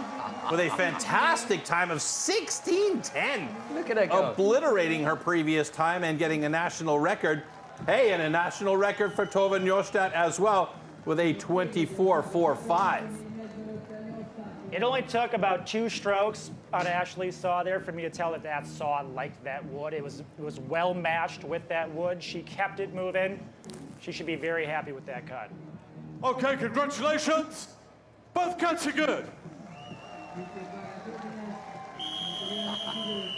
with a fantastic time of 16:10. Look at her go. Obliterating her previous time and getting a national record. Hey, and a national record for Tove Njostad as well with a 24.45. It only took about 2 strokes on Ashley's saw there for me to tell that that saw liked that wood. It was well matched with that wood. She kept it moving. She should be very happy with that cut. Okay, congratulations. Both cuts are good.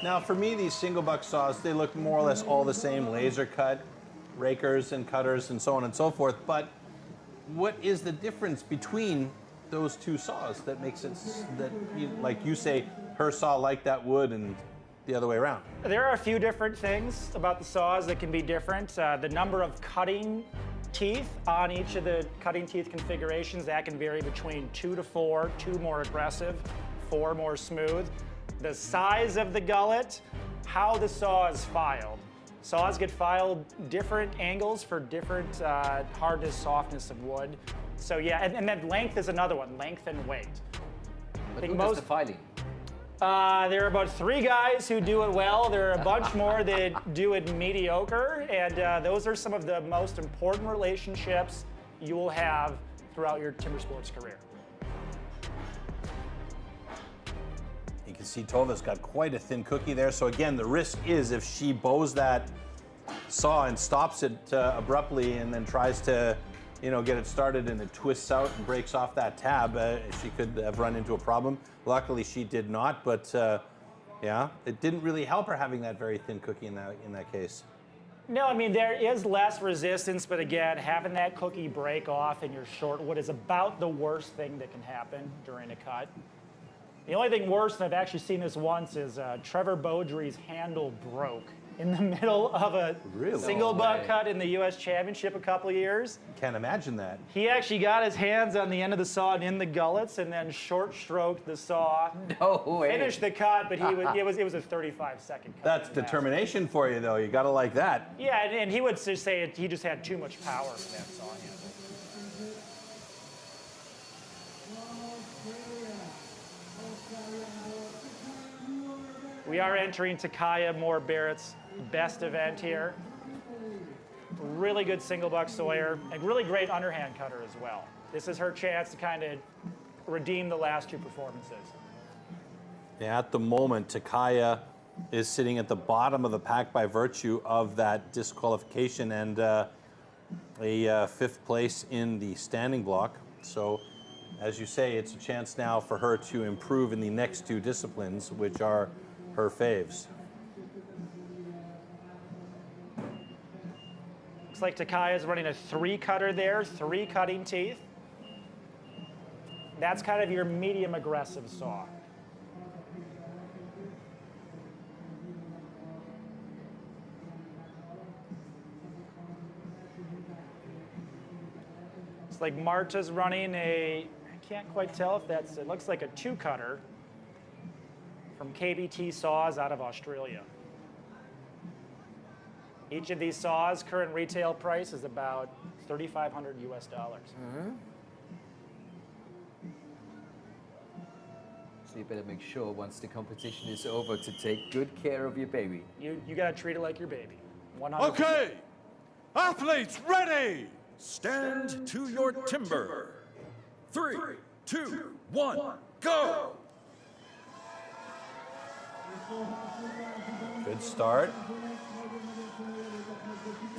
Now, for me, these single buck saws, they look more or less all the same, laser cut, rakers and cutters and so on and so forth. But what is the difference between those two saws that makes it, that, like you say, her saw liked that wood and the other way around? There are a few different things about the saws that can be different. The number of cutting teeth on each of the cutting teeth configurations, that can vary between 2 to 4, 2 more aggressive, 4 more smooth. The size of the gullet, how the saw is filed. Saws get filed different angles for different hardness, softness of wood. So yeah, and then length is another one, length and weight. But who does the filing? There are about 3 guys who do it well. There are a bunch more that do it mediocre, and those are some of the most important relationships you will have throughout your timber sports career. You can see Tova's got quite a thin cookie there. So again, the risk is if she bows that saw and stops it abruptly and then tries to, you know, get it started and it twists out and breaks off that tab, she could have run into a problem. Luckily, she did not, but yeah, it didn't really help her having that very thin cookie in that case. No, I mean, there is less resistance, but again, having that cookie break off in your short wood is about the worst thing that can happen during a cut. The only thing worse, and I've actually seen this once, is Trevor Beaudry's handle broke in the middle of a single buck cut in the U.S. Championship a couple of years. Can't imagine that. He actually got his hands on the end of the saw and in the gullets, and then short stroked the saw. No way. Finished the cut, but it was a 35-second cut. That's determination for you, though. You got to like that. Yeah, and he would just say he just had too much power for that saw handle. We are entering Takaya Moore-Barrett's best event here. Really good single buck sawyer, and really great underhand cutter as well. This is her chance to kind of redeem the last two performances. Yeah, at the moment, Takaya is sitting at the bottom of the pack by virtue of that disqualification and a fifth place in the standing block. So, as you say, it's a chance now for her to improve in the next two disciplines, which are her faves. Looks like Takaya's running a 3-cutter there, 3 cutting teeth. That's kind of your medium aggressive saw. Looks like Marta's running I can't quite tell if it looks like a 2-cutter. From KBT Saws out of Australia. Each of these saws, current retail price is about $3,500 US. So you better make sure once the competition is over to take good care of your baby. You got to treat it like your baby. 100%. Okay, athletes ready. Stand to your timber. 3, 2, 1, go! Good start.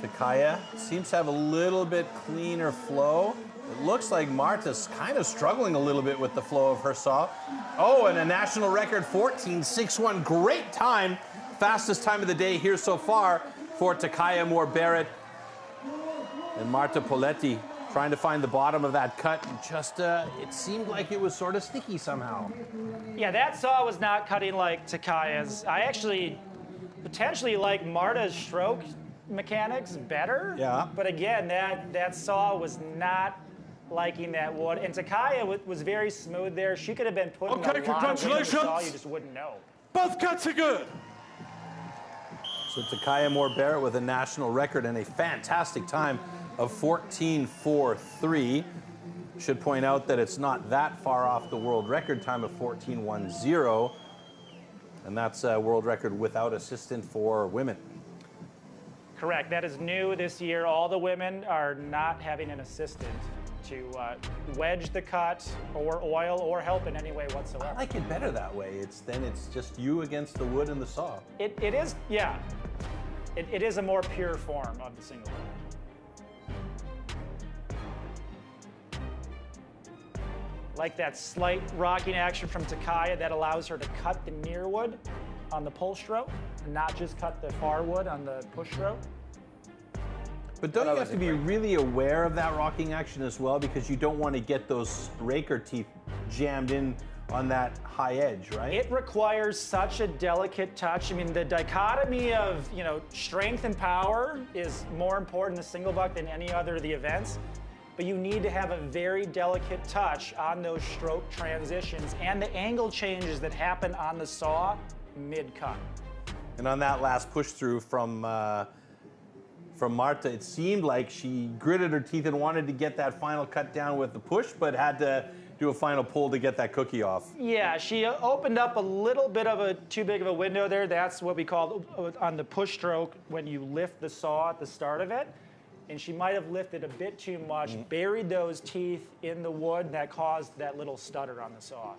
Takaya seems to have a little bit cleaner flow. It looks like Marta's kind of struggling a little bit with the flow of her saw. Oh, and a national record 14.61. Great time. Fastest time of the day here so far for Takaya Moore-Barrett. And Marta Poletti trying to find the bottom of that cut. And just, it seemed like it was sort of sticky somehow. Yeah, that saw was not cutting like Takaya's. I actually potentially like Marta's stroke mechanics better. Yeah. But again, that saw was not liking that wood. And Takaya was very smooth there. She could have been putting a lot of weight on the saw, you just wouldn't know. Both cuts are good. So Takaya Moore-Barrett with a national record and a fantastic time of 14.43. Should point out that it's not that far off the world record time of 14.10, and that's a world record without assistant for women. Correct. That is new this year. All the women are not having an assistant to wedge the cut or oil or help in any way whatsoever. I like it better that way. It's just you against the wood and the saw. It is, yeah. It is a more pure form of the single wood. Like that slight rocking action from Takaya that allows her to cut the near wood on the pull stroke, not just cut the far wood on the push stroke. But don't you have to be really aware of that rocking action as well, because you don't want to get those raker teeth jammed in on that high edge, right? It requires such a delicate touch. I mean, the dichotomy of, strength and power is more important in the single buck than any other of the events. But you need to have a very delicate touch on those stroke transitions and the angle changes that happen on the saw mid-cut. And on that last push through from Marta, it seemed like she gritted her teeth and wanted to get that final cut down with the push, but had to do a final pull to get that cookie off. Yeah, she opened up a little bit of a too big of a window there. That's what we call on the push stroke when you lift the saw at the start of it. And she might have lifted a bit too much, buried those teeth in the wood, and that caused that little stutter on the saw.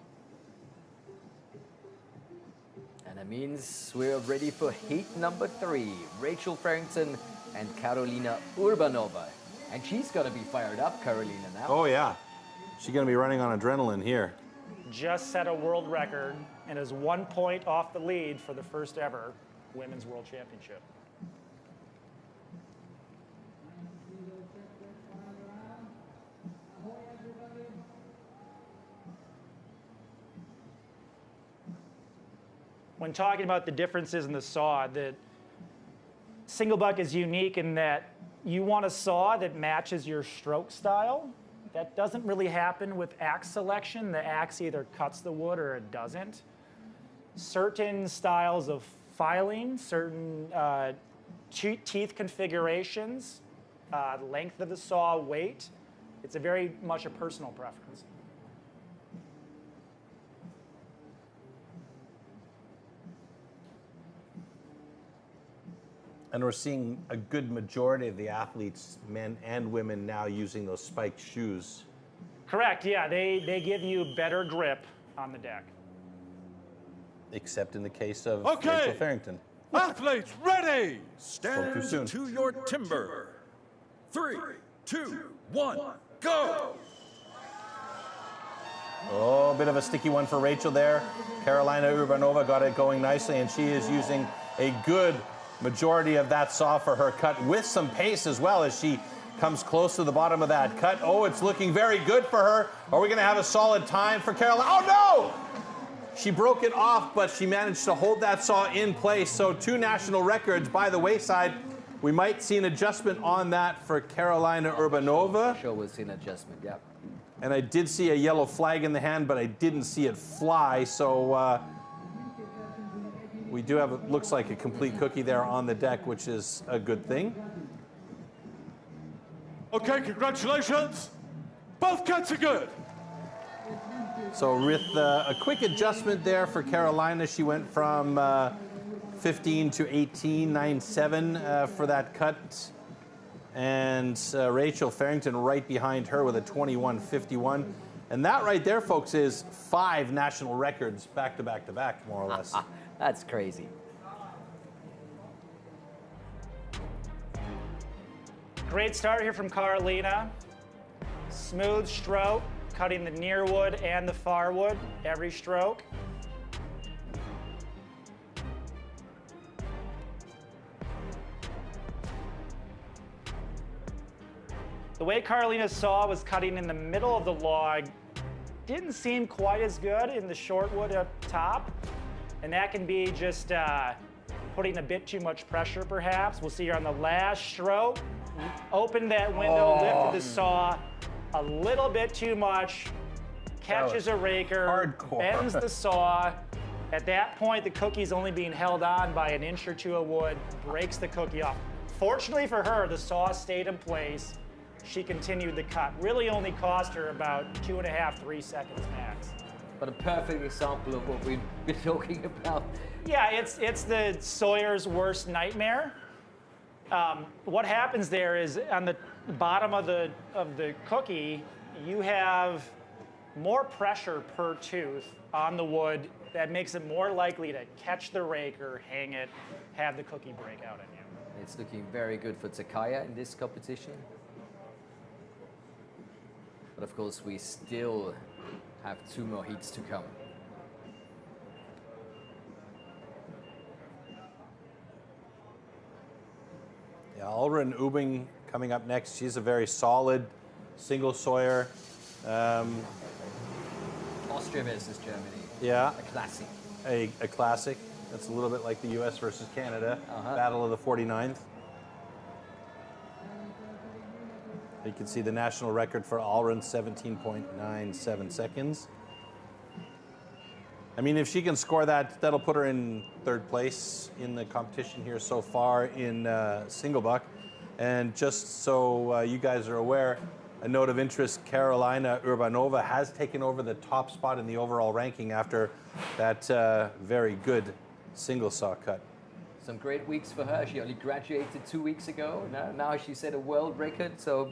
And that means we're ready for heat number 3. Rachel Farrington and Karolina Urbanova. And she's going to be fired up, Karolina, now. Oh, yeah. She's going to be running on adrenaline here. Just set a world record and is 1 point off the lead for the first ever Women's World Championship. when talking about the differences in the saw, the single buck is unique in that you want a saw that matches your stroke style. That doesn't really happen with axe selection. The axe either cuts the wood or it doesn't. Certain styles of filing, certain teeth configurations, length of the saw, weight, it's a very much a personal preference. And we're seeing a good majority of the athletes, men and women, now using those spiked shoes. Correct, yeah, they give you better grip on the deck. Except in the case of Okay. Rachel Farrington. Athletes ready. Spoke too soon. Stand to your timber. 3, 2, 1, go! Oh, a bit of a sticky one for Rachel there. Carolina Urbanova got it going nicely, and she is using a good majority of that saw for her cut with some pace as well as she comes close to the bottom of that cut. Oh, it's looking very good for her. Are we going to have a solid time for Carolina? Oh, no! She broke it off, but she managed to hold that saw in place. So 2 national records by the wayside. We might see an adjustment on that for Carolina Urbanova. Sure, we'll see an adjustment, yeah. And I did see a yellow flag in the hand, but I didn't see it fly. So we do have, it looks like a complete cookie there on the deck, which is a good thing. Okay, congratulations. Both cuts are good. So with a quick adjustment there for Carolina, she went from 15 to 18, 9-7 for that cut. And Rachel Farrington right behind her with a 21.51. And that right there, folks, is 5 national records back to back to back, more or less. That's crazy. Great start here from Carolina. Smooth stroke, cutting the near wood and the far wood every stroke. The way Carolina's saw was cutting in the middle of the log didn't seem quite as good in the short wood up top. And that can be just putting a bit too much pressure perhaps. We'll see here on the last stroke. Opened that window, lifted the saw a little bit too much, catches a raker, hardcore. bends the saw. At that point, the cookie's only being held on by an inch or two of wood, breaks the cookie off. Fortunately for her, the saw stayed in place. She continued the cut. Really only cost her about 2.5, 3 seconds max. But a perfect example of what we've been talking about. Yeah, it's the sawyer's worst nightmare. What happens there is on the bottom of the cookie, you have more pressure per tooth on the wood. That makes it more likely to catch the raker, hang it, have the cookie break out on you. It's looking very good for Takaya in this competition. But of course, we still have 2 more heats to come. Yeah, Ulrun Ubing coming up next. She's a very solid single sawyer. Austria versus Germany. Yeah, A classic. a classic. That's a little bit like the US versus Canada, Battle of the 49th. You can see the national record for Ulrun, 17.97 seconds. I mean, if she can score that, that'll put her in 3rd place in the competition here so far in single buck. And just so you guys are aware, a note of interest, Carolina Urbanova has taken over the top spot in the overall ranking after that very good single saw cut. Some great weeks for her. She only graduated 2 weeks ago. Now she set a world record, so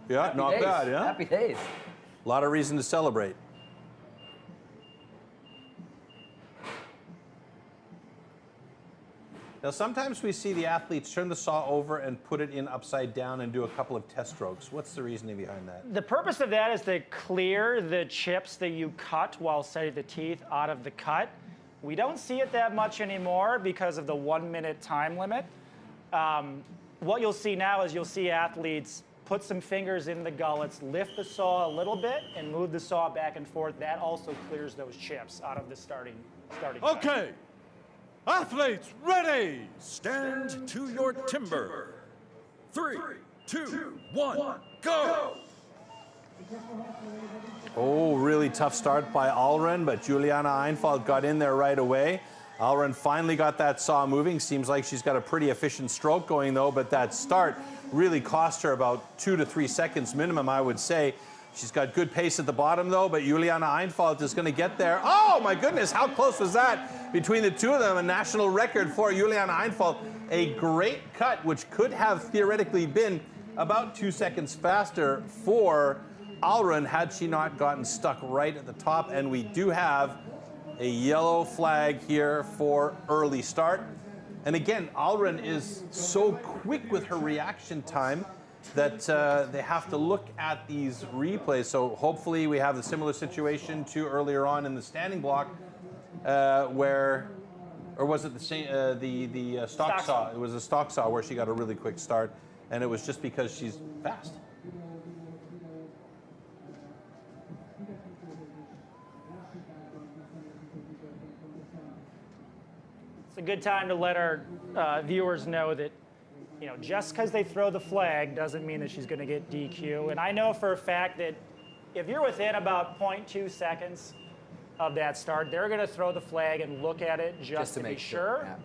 Yeah, not days. bad, yeah? Happy days. A lot of reason to celebrate. Now, sometimes we see the athletes turn the saw over and put it in upside down and do a couple of test strokes. What's the reasoning behind that? The purpose of that is to clear the chips that you cut while setting the teeth out of the cut. We don't see it that much anymore because of the 1-minute time limit. What you'll see now is you'll see athletes put some fingers in the gullets, lift the saw a little bit, and move the saw back and forth. That also clears those chips out of the starting cut. Okay, Athletes, ready! Stand to your timber. 3, 2, 1, go! Oh, really tough start by Alren, but Juliana Einfalt got in there right away. Alren finally got that saw moving. Seems like she's got a pretty efficient stroke going though, but that start really cost her about 2 to 3 seconds minimum, I would say. She's got good pace at the bottom though, but Juliana Einfalt is going to get there. Oh my goodness, how close was that between the two of them? A national record for Juliana Einfalt. A great cut, which could have theoretically been about 2 seconds faster for Alren had she not gotten stuck right at the top. And we do have a yellow flag here for early start. And again, Alren is so quick with her reaction time that they have to look at these replays. So hopefully we have a similar situation to earlier on in the standing block where, or was it the same, the stock saw? It was a stock saw where she got a really quick start, and it was just because she's fast. It's a good time to let our viewers know that, you know, just because they throw the flag doesn't mean that she's going to get DQ. And I know for a fact that if you're within about 0.2 seconds of that start, they're going to throw the flag and look at it just to be sure. Yeah.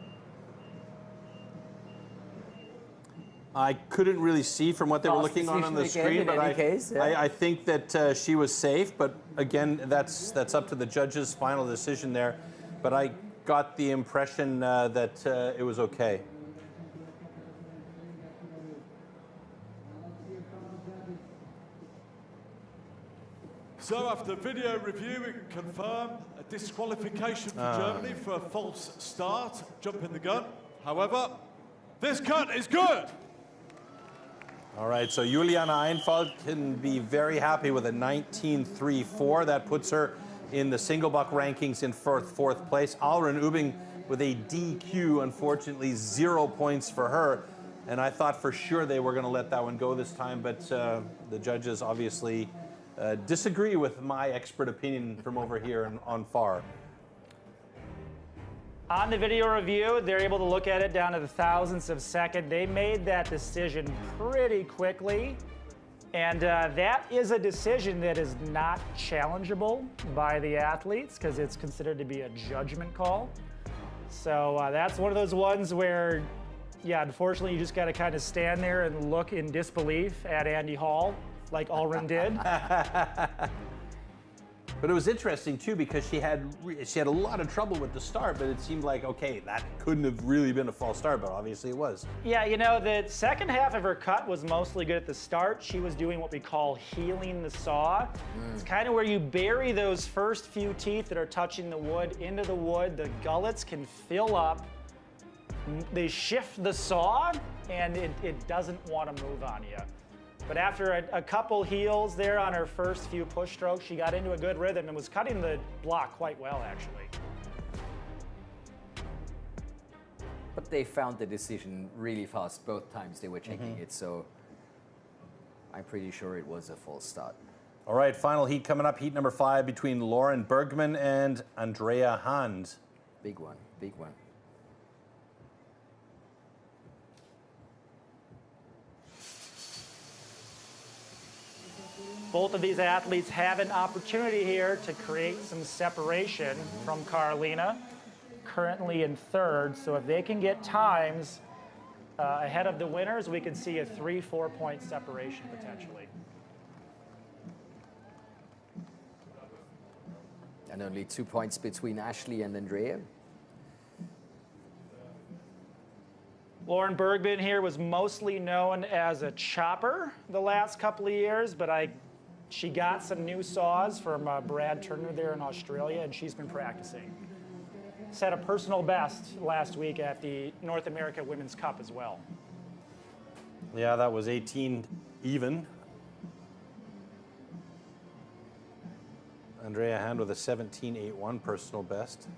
I couldn't really see from what they were looking on the screen, but I think that she was safe. But again, that's up to the judge's final decision there. But I got the impression that it was okay. So after video review, we can confirm a disqualification for Germany for a false start, jumping the gun. However, this cut is good. All right, so Juliana Einfalt can be very happy with a 19.34. That puts her in the single buck rankings in fourth place. Alren Ubing with a DQ, unfortunately 0 points for her. And I thought for sure they were going to let that one go this time, but the judges obviously disagree with my expert opinion from over here on FAR. On the video review, they're able to look at it down to the thousandths of a second. They made that decision pretty quickly. And that is a decision that is not challengeable by the athletes because it's considered to be a judgment call. So that's one of those ones where, yeah, unfortunately, you just got to kind of stand there and look in disbelief at Andy Hall, like Alren did. But it was interesting too because she had a lot of trouble with the start, but it seemed like, okay, that couldn't have really been a false start, but obviously it was. Yeah, you know, the second half of her cut was mostly good at the start. She was doing what we call healing the saw. It's kind of where you bury those first few teeth that are touching the wood into the wood. The gullets can fill up. They shift the saw, and it doesn't want to move on you. But after a couple heels there on her first few push strokes, she got into a good rhythm and was cutting the block quite well, actually. But they found the decision really fast both times they were checking it, so I'm pretty sure it was a false start. All right, final heat coming up, heat number 5 between Lauren Bergman and Andrea Hand. Big one, big one. Both of these athletes have an opportunity here to create some separation from Karolina, currently in third. So if they can get times ahead of the winners, we could see a 3-4 point separation potentially. And only 2 points between Ashley and Andrea. Lauren Bergman here was mostly known as a chopper the last couple of years, but she got some new saws from Brad Turner there in Australia, and she's been practicing. Set a personal best last week at the North America Women's Cup as well. Yeah, that was 18 even. Andrea Hand with a 17.81 personal best.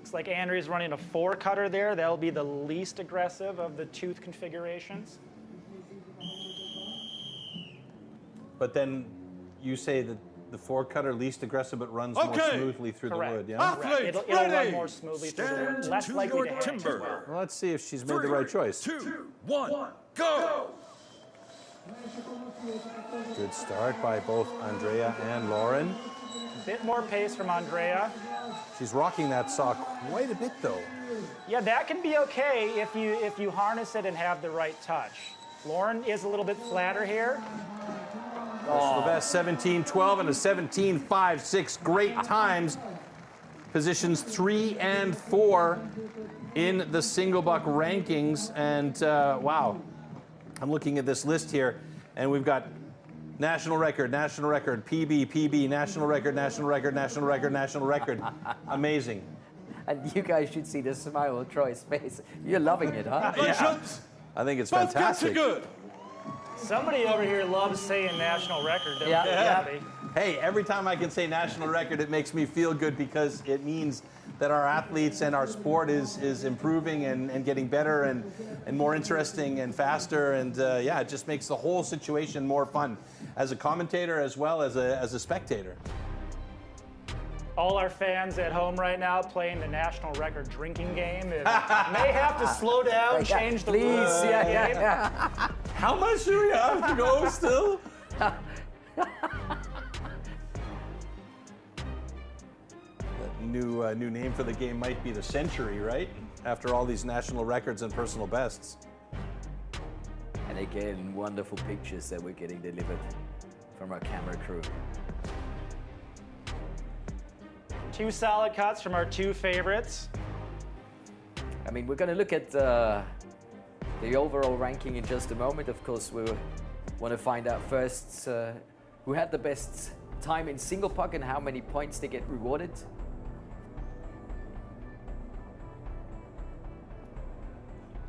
Looks like Andrea's running a 4-cutter there. That'll be the least aggressive of the tooth configurations. But then you say that the 4-cutter least aggressive, but runs more smoothly through Correct. the wood, yeah? Athletes, It'll run ready! more smoothly through the Stand wood. Less to likely your to hang as timber. well. Well, let's see if she's made the right choice. 2, 1, go! Good start by both Andrea and Lauren. A bit more pace from Andrea. She's rocking that saw quite a bit, though. Yeah, that can be okay if you harness it and have the right touch. Lauren is a little bit flatter here. The best 17-12 and a 17-5-6. Great times. Positions 3 and 4 in the single buck rankings. And wow, I'm looking at this list here, and we've got national record, PB, PB, national record, national record, national record, national record. Amazing. And you guys should see the smile on Troy's face. You're loving it, huh? Congratulations! I think it's Both fantastic. guys are good. Somebody over here loves saying national record. Don't Yeah, they, yeah. Gabby? Hey, every time I can say national record, it makes me feel good because it means that our athletes and our sport is improving and getting better and more interesting and faster. And yeah, it just makes the whole situation more fun as a commentator as well as a spectator. All our fans at home right now playing the national record drinking game may have to slow down, change the Please, rules. yeah. How much do we have to go still? New name for the game might be the century, right? After all these national records and personal bests. And again, wonderful pictures that we're getting delivered from our camera crew. 2 solid cuts from our 2 favorites. I mean, we're going to look at the overall ranking in just a moment. Of course, we want to find out first who had the best time in single puck and how many points they get rewarded.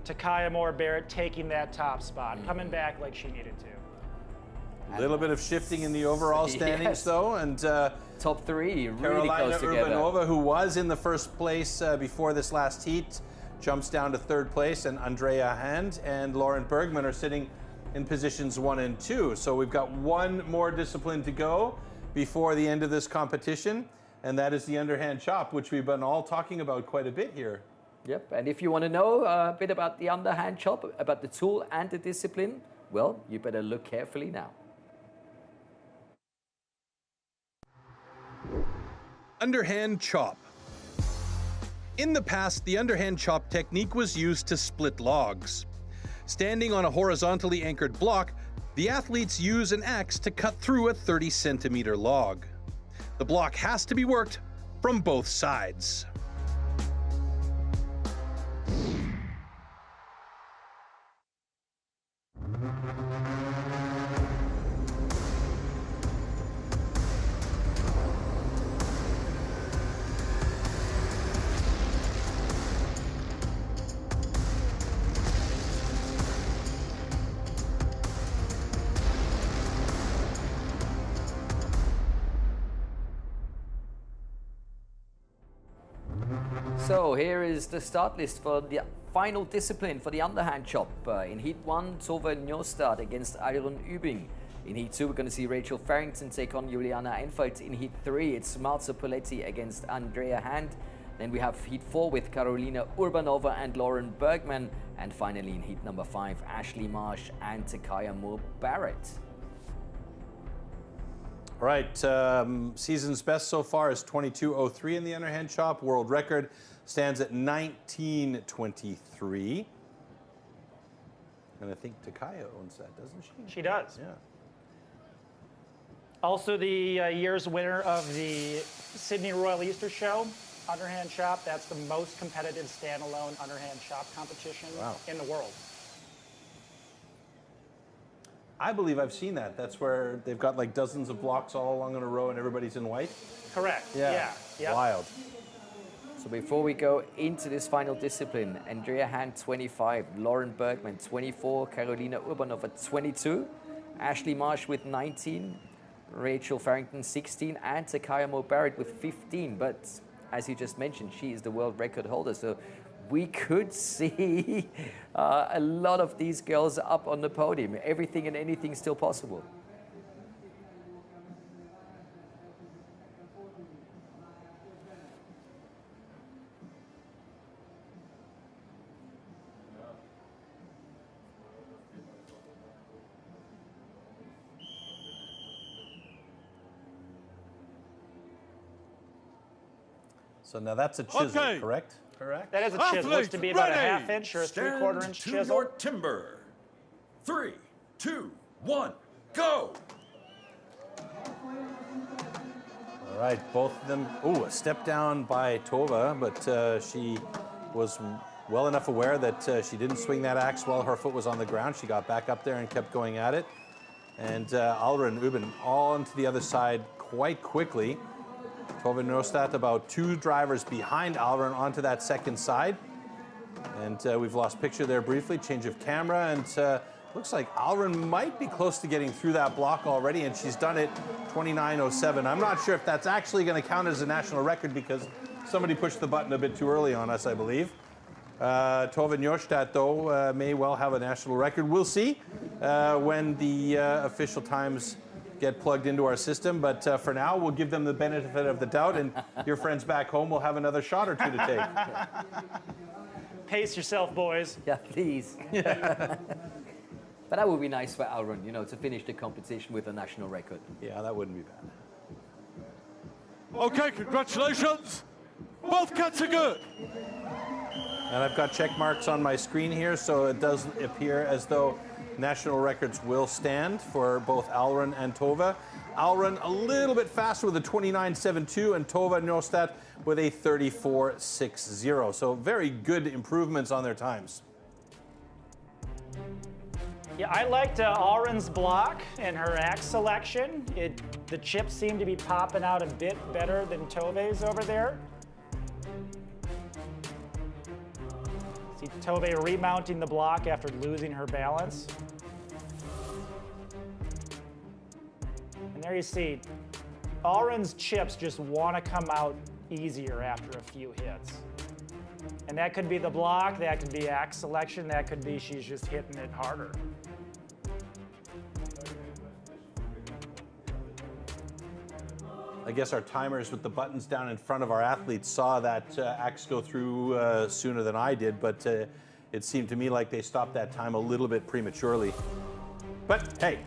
Takaya Moore-Barrett taking that top spot, coming back like she needed to. A little bit of shifting in the overall standings, Yes. though, and Top 3 really Carolina close together. Urbanova, who was in the first place before this last heat, jumps down to 3rd place, and Andrea Hand and Lauren Bergman are sitting in positions 1 and 2. So we've got one more discipline to go before the end of this competition, and that is the underhand chop, which we've been all talking about quite a bit here. Yep, and if you want to know a bit about the underhand chop, about the tool and the discipline, well, you better look carefully now. Underhand chop. In the past, the underhand chop technique was used to split logs. Standing on a horizontally anchored block, the athletes use an axe to cut through a 30-centimeter log. The block has to be worked from both sides. So here is the start list for the final discipline for the underhand chop. In Heat 1, Tove Njostad against Iron Übing. In Heat 2, we're going to see Rachel Farrington take on Juliana Enfeld. In Heat 3, it's Marza Poletti against Andrea Hand. Then we have Heat 4 with Karolina Urbanova and Lauren Bergman. And finally in Heat number 5, Ashley Marsh and Takaya Moore-Barrett. All right, season's best so far is 22.03 in the underhand chop. World record stands at 19.23. And I think Takaya owns that, doesn't she? She does. Yeah. Also the year's winner of the Sydney Royal Easter Show, underhand chop. That's the most competitive standalone underhand chop competition in the world. I believe I've seen that. That's where they've got like dozens of blocks all along in a row and everybody's in white. Correct. Yeah. Yep. Wild. So before we go into this final discipline, Andrea Hand 25, Lauren Bergman 24, Karolina Urbanova 22, Ashley Marsh with 19, Rachel Farrington 16, and Takaya Moore-Barrett with 15. But as you just mentioned, she is the world record holder. So we could see a lot of these girls up on the podium. Everything and anything still possible. So now that's a chisel, Okay. correct? Correct. That is a chisel. Looks to be about a Ready. ½ inch or a Stand 3/4 inch to chisel. your timber. 3, 2, 1, go! All right, both of them. Ooh, a step down by Tova, but she was well enough aware that she didn't swing that axe while her foot was on the ground. She got back up there and kept going at it. And Alra and Ubin all onto the other side quite quickly. Tova Neustadt about 2 drivers behind Alra onto that second side. And we've lost picture there briefly, change of camera, and looks like Alra might be close to getting through that block already, and she's done it 29:07. I'm not sure if that's actually going to count as a national record because somebody pushed the button a bit too early on us, I believe. Tova Neustadt, though, may well have a national record. We'll see when the official times get plugged into our system, but for now we'll give them the benefit of the doubt, and your friends back home will have another shot or two to take. Pace yourself, boys. Yeah, please. But that would be nice for Alron, you know, to finish the competition with a national record. Yeah, that wouldn't be bad. Okay, congratulations. Both cats are good. And I've got check marks on my screen here, so it does appear as though national records will stand for both Alron and Tova. Alron a little bit faster with a 29.72 and Tova Neustadt with a 34.60. So very good improvements on their times. Yeah, I liked Alron's block and her axe selection. The chips seem to be popping out a bit better than Tove's over there. See Tove remounting the block after losing her balance. And there you see, Alron's chips just want to come out easier after a few hits. And that could be the block, that could be axe selection, that could be she's just hitting it harder. I guess our timers with the buttons down in front of our athletes saw that axe go through sooner than I did, but it seemed to me like they stopped that time a little bit prematurely. But hey,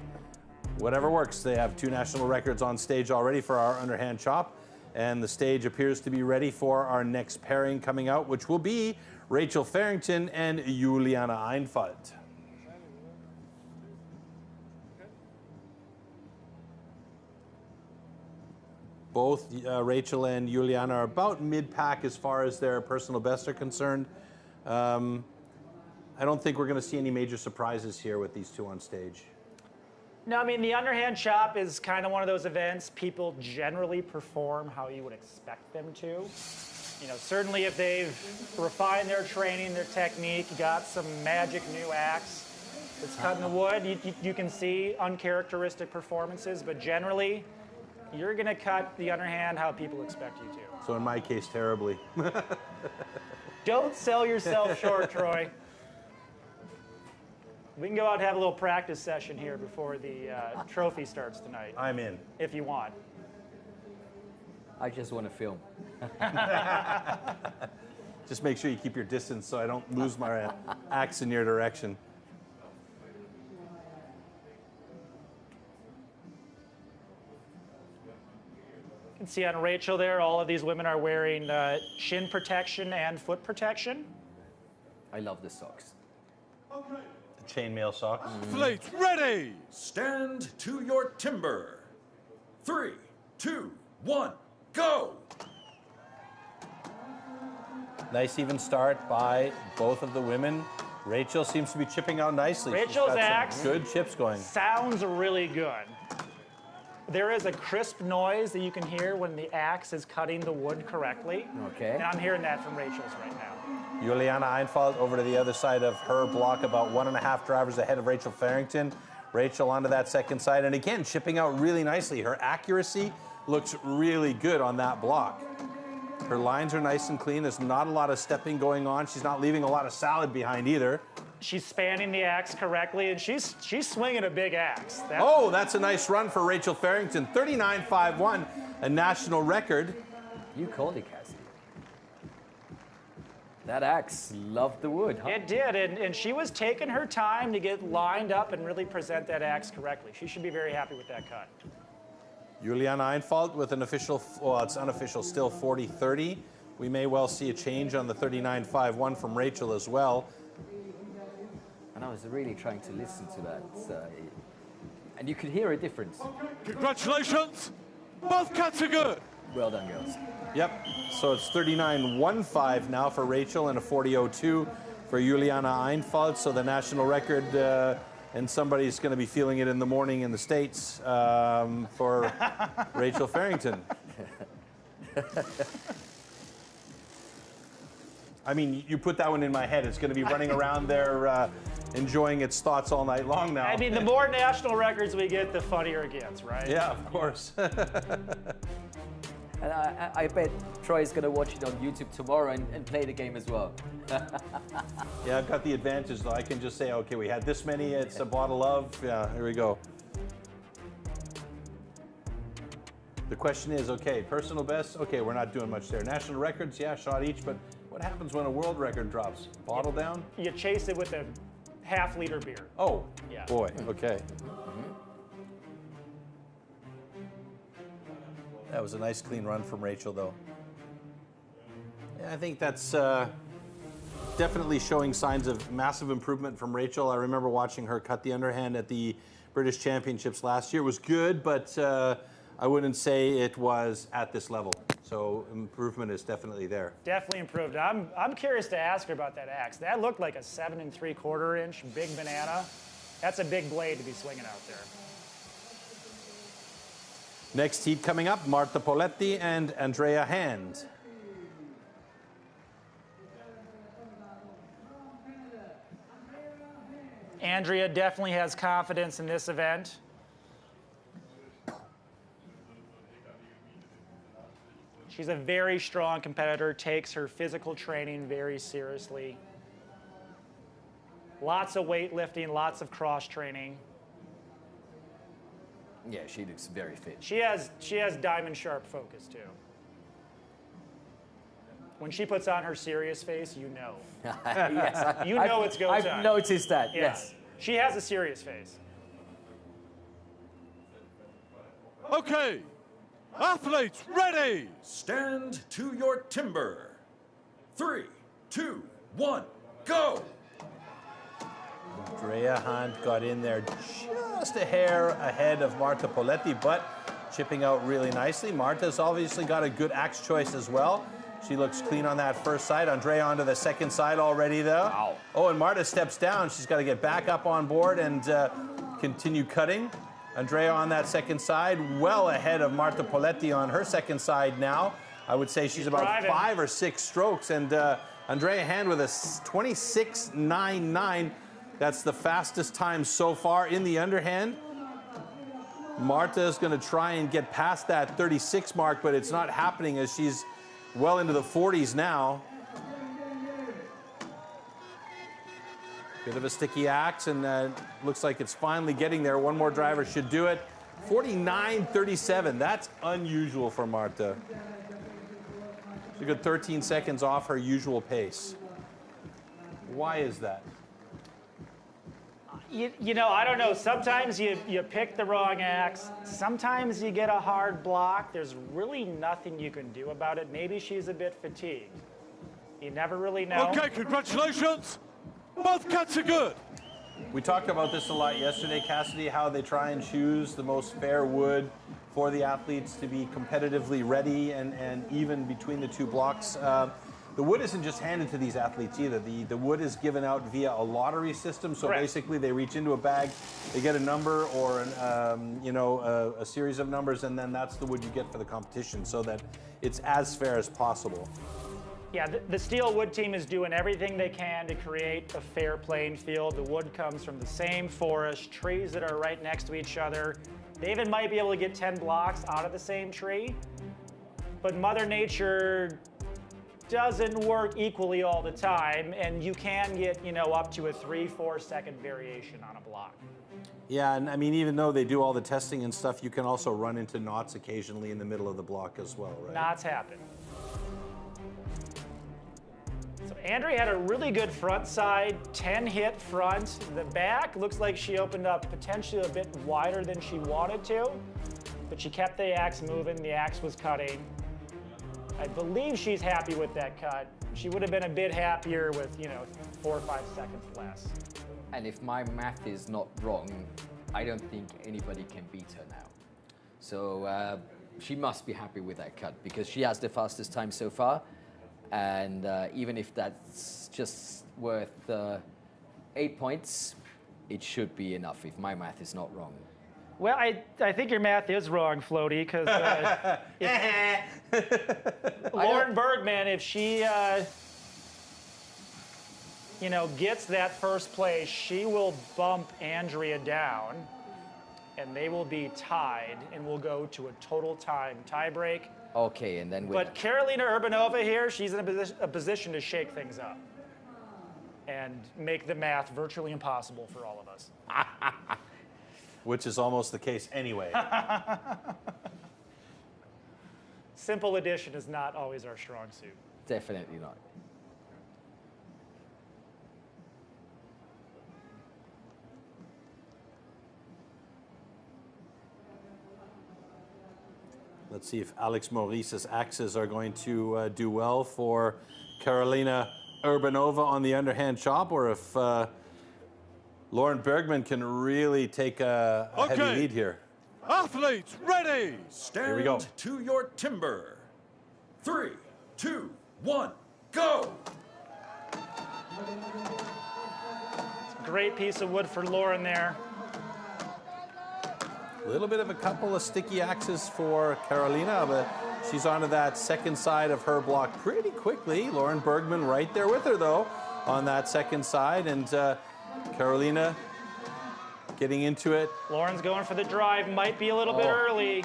whatever works. They have 2 national records on stage already for our underhand chop, and the stage appears to be ready for our next pairing coming out, which will be Rachel Farrington and Juliana Einfalt. Both Rachel and Juliana are about mid-pack as far as their personal bests are concerned. I don't think we're going to see any major surprises here with these 2 on stage. No, I mean, the underhand chop is kind of one of those events people generally perform how you would expect them to. You know, certainly if they've refined their training, their technique, got some magic new axe that's cutting the wood, you can see uncharacteristic performances, but generally, you're going to cut the underhand how people expect you to. So in my case, terribly. Don't sell yourself short, Troy. We can go out and have a little practice session here before the trophy starts tonight. I'm in. If you want. I just want to film. Just make sure you keep your distance so I don't lose my axe in your direction. You can see on Rachel there, all of these women are wearing shin protection and foot protection. I love the socks. Okay. The chainmail socks. Athletes ready. Stand to your timber. 3, 2, 1, go! Nice even start by both of the women. Rachel seems to be chipping out nicely. Rachel's She's got axe some good chips going. sounds really good. There is a crisp noise that you can hear when the axe is cutting the wood correctly. Okay. And I'm hearing that from Rachel's right now. Juliana Einfalt over to the other side of her block, about 1.5 drivers ahead of Rachel Farrington. Rachel onto that second side, and again, chipping out really nicely. Her accuracy looks really good on that block. Her lines are nice and clean. There's not a lot of stepping going on. She's not leaving a lot of salad behind either. She's spanning the axe correctly, and she's swinging a big axe. That's a nice run for Rachel Farrington. 39.51, a national record. You called it, Cassidy. That axe loved the wood, huh? It did, and she was taking her time to get lined up and really present that axe correctly. She should be very happy with that cut. Juliana Einfalt with an official, well, it's unofficial still 40-30. We may well see a change on the 39.51 from Rachel as well. And I was really trying to listen to that. And you could hear a difference. Congratulations. Both cuts are good. Well done, girls. Yep, so it's 39.15 now for Rachel and a 40.02 for Juliana Einfalt. So the national record, and somebody's going to be feeling it in the morning in the States for Rachel Farrington. I mean, you put that one in my head. It's going to be running around there enjoying its thoughts all night long now. I mean, the more national records we get, the funnier it gets, right? Yeah, of course. And I bet Troy's going to watch it on YouTube tomorrow and play the game as well. Yeah, I've got the advantage, though. I can just say, okay, we had this many. It's a bottle of. Yeah, here we go. The question is, okay, personal best. Okay, we're not doing much there. National records, yeah, shot each. But what happens when a world record drops? Bottle down? You chase it with a half-liter beer. Oh, yeah. Boy, okay. That was a nice clean run from Rachel, though. Yeah, I think that's definitely showing signs of massive improvement from Rachel. I remember watching her cut the underhand at the British Championships last year. It was good, but I wouldn't say it was at this level. So improvement is definitely there. Definitely improved. I'm curious to ask her about that axe. That looked like a 7 3/4 inch big banana. That's a big blade to be swinging out there. Next heat coming up, Marta Poletti and Andrea Hand. Andrea definitely has confidence in this event. She's a very strong competitor, takes her physical training very seriously. Lots of weightlifting, lots of cross training. Yeah, she looks very fit. She has diamond sharp focus too. When she puts on her serious face, you know. Yes, you know it's go time. I've noticed that, Yeah. yes. She has a serious face. Okay, athletes ready. Stand to your timber. 3, 2, 1, go! Andrea Hand got in there just a hair ahead of Marta Poletti, but chipping out really nicely. Marta's obviously got a good axe choice as well. She looks clean on that first side. Andrea onto the second side already, though. Wow. Oh, and Marta steps down. She's got to get back up on board and continue cutting. Andrea on that second side, well ahead of Marta Poletti on her second side now. I would say she's about driving. 5 or 6 strokes. And Andrea Hand with a 26.99. That's the fastest time so far in the underhand. Marta is going to try and get past that 36 mark, but it's not happening as she's well into the 40s now. Bit of a sticky axe, and looks like it's finally getting there. One more driver should do it. 49.37. That's unusual for Marta. She's a good 13 seconds off her usual pace. Why is that? You know, I don't know. Sometimes you pick the wrong axe. Sometimes you get a hard block. There's really nothing you can do about it. Maybe she's a bit fatigued. You never really know. Okay, congratulations. Both cuts are good. We talked about this a lot yesterday, Cassidy, how they try and choose the most fair wood for the athletes to be competitively ready and even between the two blocks. The wood isn't just handed to these athletes either. The wood is given out via a lottery system. So Correct. basically they reach into a bag, they get a number or a series of numbers, and then that's the wood you get for the competition so that it's as fair as possible. Yeah, the Steel Wood team is doing everything they can to create a fair playing field. The wood comes from the same forest, trees that are right next to each other. They even might be able to get 10 blocks out of the same tree. But Mother Nature doesn't work equally all the time, and you can get, you know, up to a 3-4 second variation on a block. Yeah, and I mean, even though they do all the testing and stuff, you can also run into knots occasionally in the middle of the block as well, right? Knots happen. So Andrea had a really good front side, 10 hit front. The back looks like she opened up potentially a bit wider than she wanted to, but she kept the axe moving, the axe was cutting. I believe she's happy with that cut. She would have been a bit happier with, you know, 4 or 5 seconds less. And if my math is not wrong, I don't think anybody can beat her now. So she must be happy with that cut because she has the fastest time so far. And even if that's just worth 8 points, it should be enough if my math is not wrong. Well, I think your math is wrong, Floaty, because Lauren Bergman, if she you know, gets that first place, she will bump Andrea down, and they will be tied, and we'll go to a total time tiebreak. Okay, and then But Karolina Urbanova here, she's in a position to shake things up and make the math virtually impossible for all of us. Which is almost the case anyway. Simple addition is not always our strong suit. Definitely not. Let's see if Alex Maurice's axes are going to do well for Karolina Urbanova on the underhand chop, or if Lauren Bergman can really take a heavy lead here. Athletes, ready! Stand Here we go. to your timber. 3, 2, 1, go! Great piece of wood for Lauren there. A little bit of a couple of sticky axes for Karolina, but she's onto that second side of her block pretty quickly. Lauren Bergman right there with her, though, on that second side, and Karolina getting into it. Lauren's going for the drive, might be a little bit early.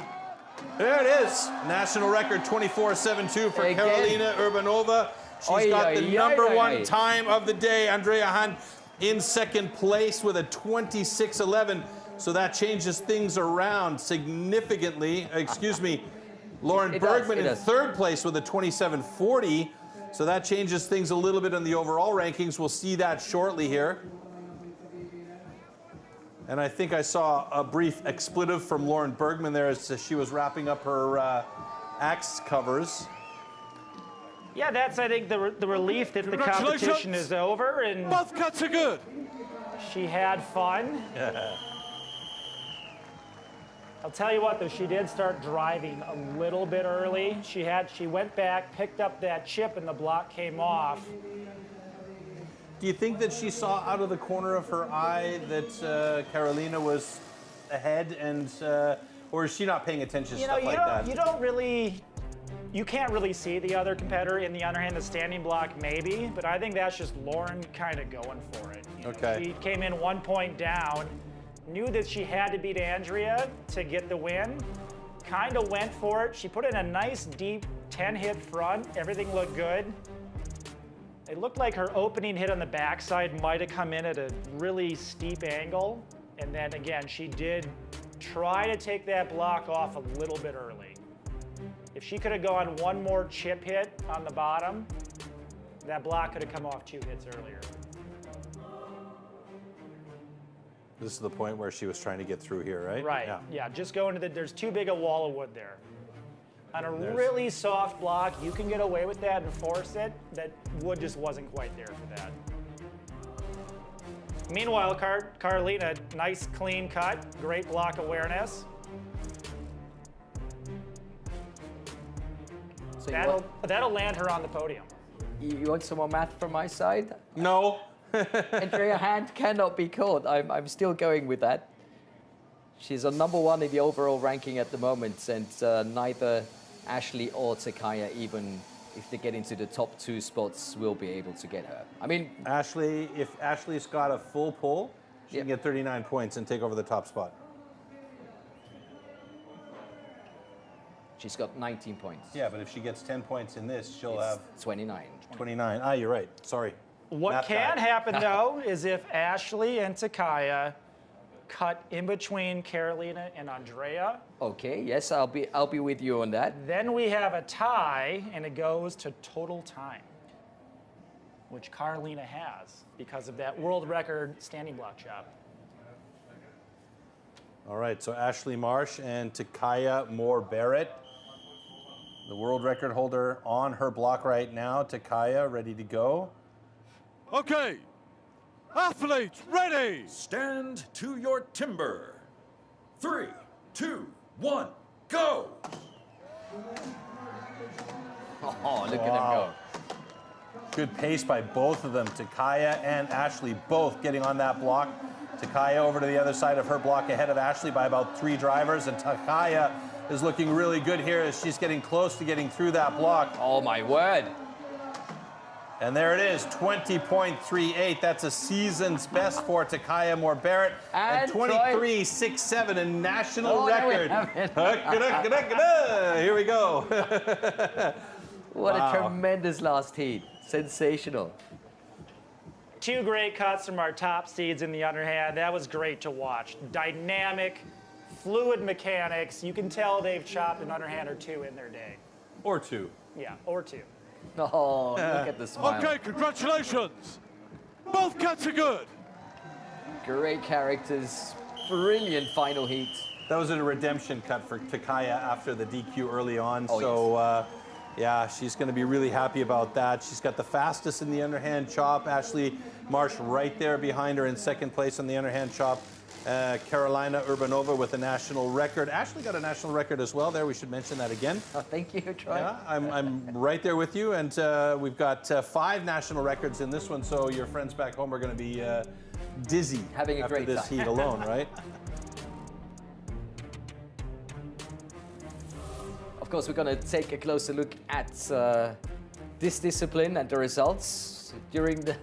There it is. National record 24.72 for Again. Karolina Urbanova. She's got the number one time of the day. Andrea Hahn in second place with a 26.11. So that changes things around significantly. Excuse me, Lauren Bergman in third place with a 27.40. So that changes things a little bit in the overall rankings. We'll see that shortly here. And I think I saw a brief expletive from Lauren Bergman there as she was wrapping up her axe covers. Yeah, that's, I think, the relief that the competition is over. And both cuts are good. She had fun. I'll tell you what, though, she did start driving a little bit early. She went back, picked up that chip, and the block came off. Do you think that she saw out of the corner of her eye that Karolina was ahead, and or is she not paying attention to stuff like that? You can't really see the other competitor in the underhand, the standing block maybe, but I think that's just Lauren kind of going for it. Okay. She came in 1 point down, knew that she had to beat Andrea to get the win, kind of went for it. She put in a nice deep 10-hit front. Everything looked good. It looked like her opening hit on the backside might have come in at a really steep angle. And then again, she did try to take that block off a little bit early. If she could have gone one more chip hit on the bottom, that block could have come off 2 hits earlier. This is the point where she was trying to get through here, right? Right, yeah, just go into there's too big a wall of wood there. On a really soft block, you can get away with that and force it. That wood just wasn't quite there for that. Meanwhile, Karolina, nice clean cut, great block awareness. So That'll land her on the podium. you want some more math from my side? No. Andrea Hahn cannot be caught. I'm still going with that. She's on #1 in the overall ranking at the moment, and neither Ashley or Takaya, even if they get into the top 2 spots, will be able to get her. I mean, If Ashley's got a full pull, she can get 39 points and take over the top spot. She's got 19 points. Yeah, but if she gets 10 points in this, she'll have 29. 29. Ah, you're right. Sorry. What Math can guy. happen, though, is if Ashley and Takaya cut in between Carolina and Andrea, Okay, yes, I'll be with you on that. then we have a tie, and it goes to total time, which Carolina has because of that world record standing block chop. All right, so Ashley Marsh and Takaya Moore-Barrett, the world record holder on her block right now. Takaya ready to go. Okay, athletes ready. Stand to your timber. 3, 2, 1, go! Oh, look at them go. Good pace by both of them. Takaya and Ashley both getting on that block. Takaya over to the other side of her block ahead of Ashley by about 3 drivers. And Takaya is looking really good here as she's getting close to getting through that block. Oh my word. And there it is, 20.38. That's a season's best for Takaya Moore-Barrett. And 23.67, a national record. Here we go. What Wow. a tremendous last heat. Sensational. 2 great cuts from our top seeds in the underhand. That was great to watch. Dynamic, fluid mechanics. You can tell they've chopped an underhand or 2 in their day. Or 2. Yeah, or 2. Oh, look at the smile. Okay, congratulations. Both cuts are good. Great characters. Brilliant final heat. That was a redemption cut for Takaya after the DQ early on. Oh, so, yeah, she's going to be really happy about that. She's got the fastest in the underhand chop. Ashley Marsh right there behind her in second place on the underhand chop. Carolina Urbanova with a national record. Ashley got a national record as well there. We should mention that again. Oh, thank you, Troy. Yeah, I'm right there with you. And we've got 5 national records in this one. So your friends back home are going to be dizzy Having a after great this time. heat alone, right? Of course, we're going to take a closer look at this discipline and the results during the...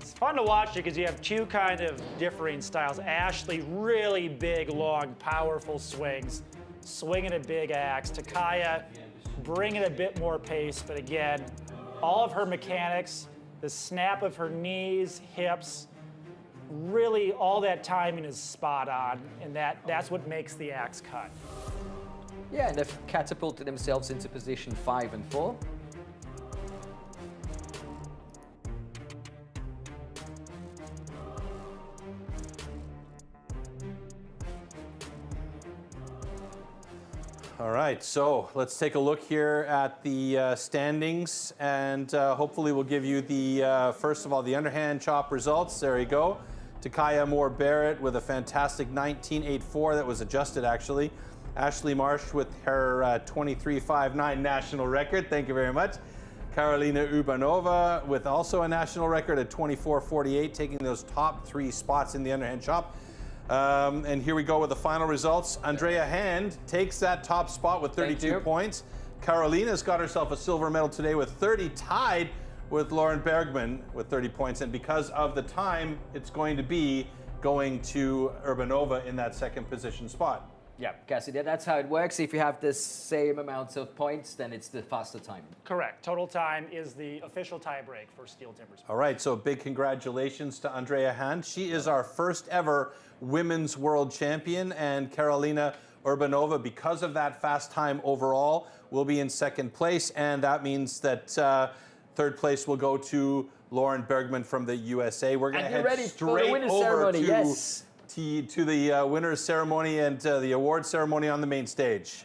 It's fun to watch it because you have 2 kind of differing styles. Ashley, really big, long, powerful swings, swinging a big axe. Takaya, bringing a bit more pace, but again, all of her mechanics, the snap of her knees, hips, really all that timing is spot on, and that's what makes the axe cut. Yeah, and they've catapulted themselves into position 5 and 4. All right, so let's take a look here at the standings, and hopefully we'll give you the, first of all, the underhand chop results. There you go. Takaya Moore-Barrett with a fantastic 19.84 that was adjusted, actually. Ashley Marsh with her 23.59 national record. Thank you very much. Carolina Urbanova with also a national record at 24.48, taking those top 3 spots in the underhand chop. And here we go with the final results. Andrea Hand takes that top spot with 32 points. Carolina's got herself a silver medal today with 30, tied with Lauren Bergman with 30 points. And because of the time, it's going to be going to Urbanova in that second position spot. Yeah, Cassidy, that's how it works. If you have the same amounts of points, then it's the faster time. Correct. Total time is the official tiebreak for STIHL TIMBERSPORTS. All right, so big congratulations to Andrea Hand. She is our first ever women's world champion, and Carolina Urbanova, because of that fast time overall, will be in second place, and that means that third place will go to Lauren Bergman from the USA. We're going to head straight over to the winners ceremony and the award ceremony on the main stage.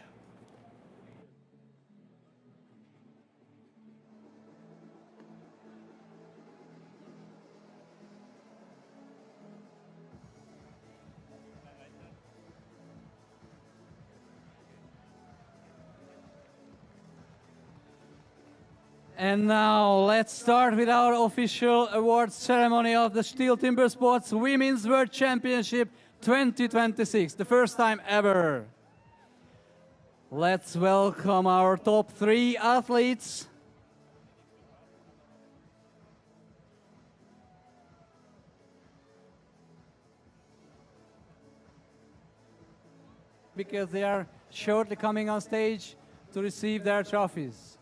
And now let's start with our official awards ceremony of the STIHL TIMBERSPORTS Women's World Championship 2026, the first time ever. Let's welcome our top 3 athletes. because they are shortly coming on stage to receive their trophies.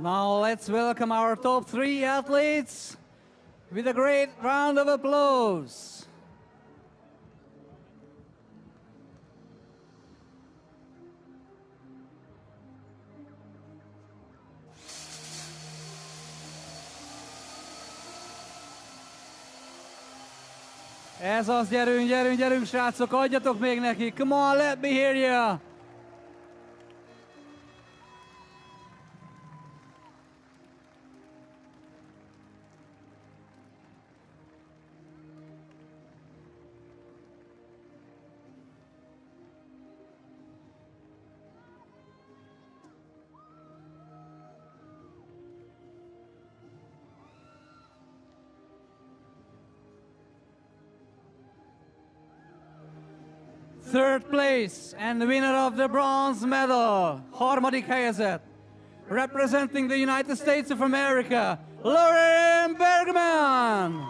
Now let's welcome our top 3 athletes with a great round of applause. Ez az, gyerünk, gyerünk, gyerünk, srácok, adjatok még neki. Come on, let me hear you. Third place and the winner of the bronze medal, harmadik helyezett, representing the United States of America, Lauren Bergman.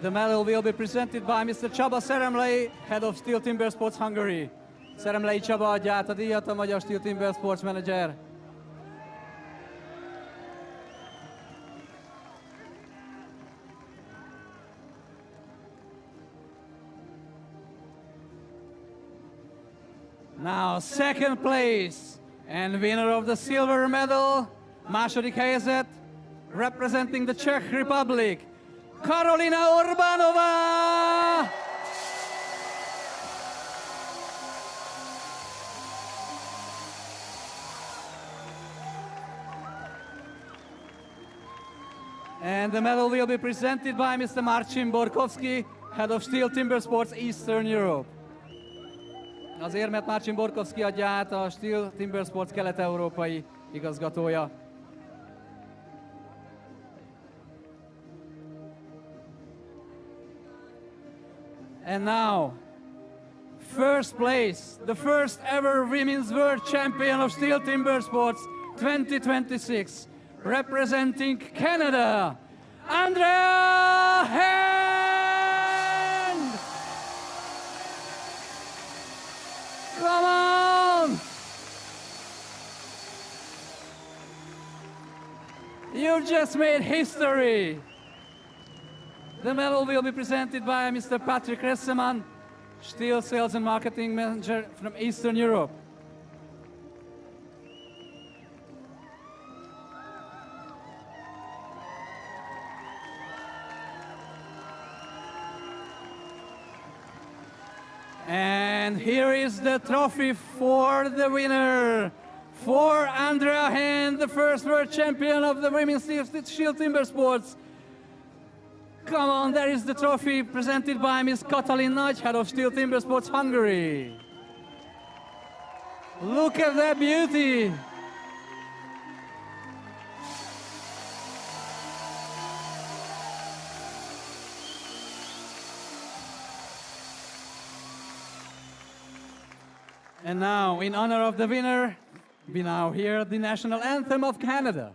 The medal will be presented by Mr. Csaba Szeremlei, head of STIHL TIMBERSPORTS Hungary. Szeremlei Csaba adja át a díjat, a magyar STIHL TIMBERSPORTS manager. Now, second place and winner of the silver medal, második helyezett, representing the Czech Republic, Karolina Orbánova! And the medal will be presented by Mr. Marcin Borkowski, head of STIHL TIMBERSPORTS Eastern Europe. Az érmet Marcin Borkowski adja át, a STIHL TIMBERSPORTS kelet-európai igazgatója. And now, first place, the first ever women's world champion of STIHL TIMBERSPORTS 2026, representing Canada, Andrea Hand! Come on! You've just made history! The medal will be presented by Mr. Patrick Resseman, STIHL Sales and Marketing Manager from Eastern Europe. And here is the trophy for the winner, for Andrea Hand, the first world champion of the women's STIHL TIMBERSPORTS. Come on, there is the trophy presented by Ms. Katalin Nagy, head of STIHL TIMBERSPORTS Hungary. Look at that beauty! And now, in honor of the winner, we now hear the national anthem of Canada.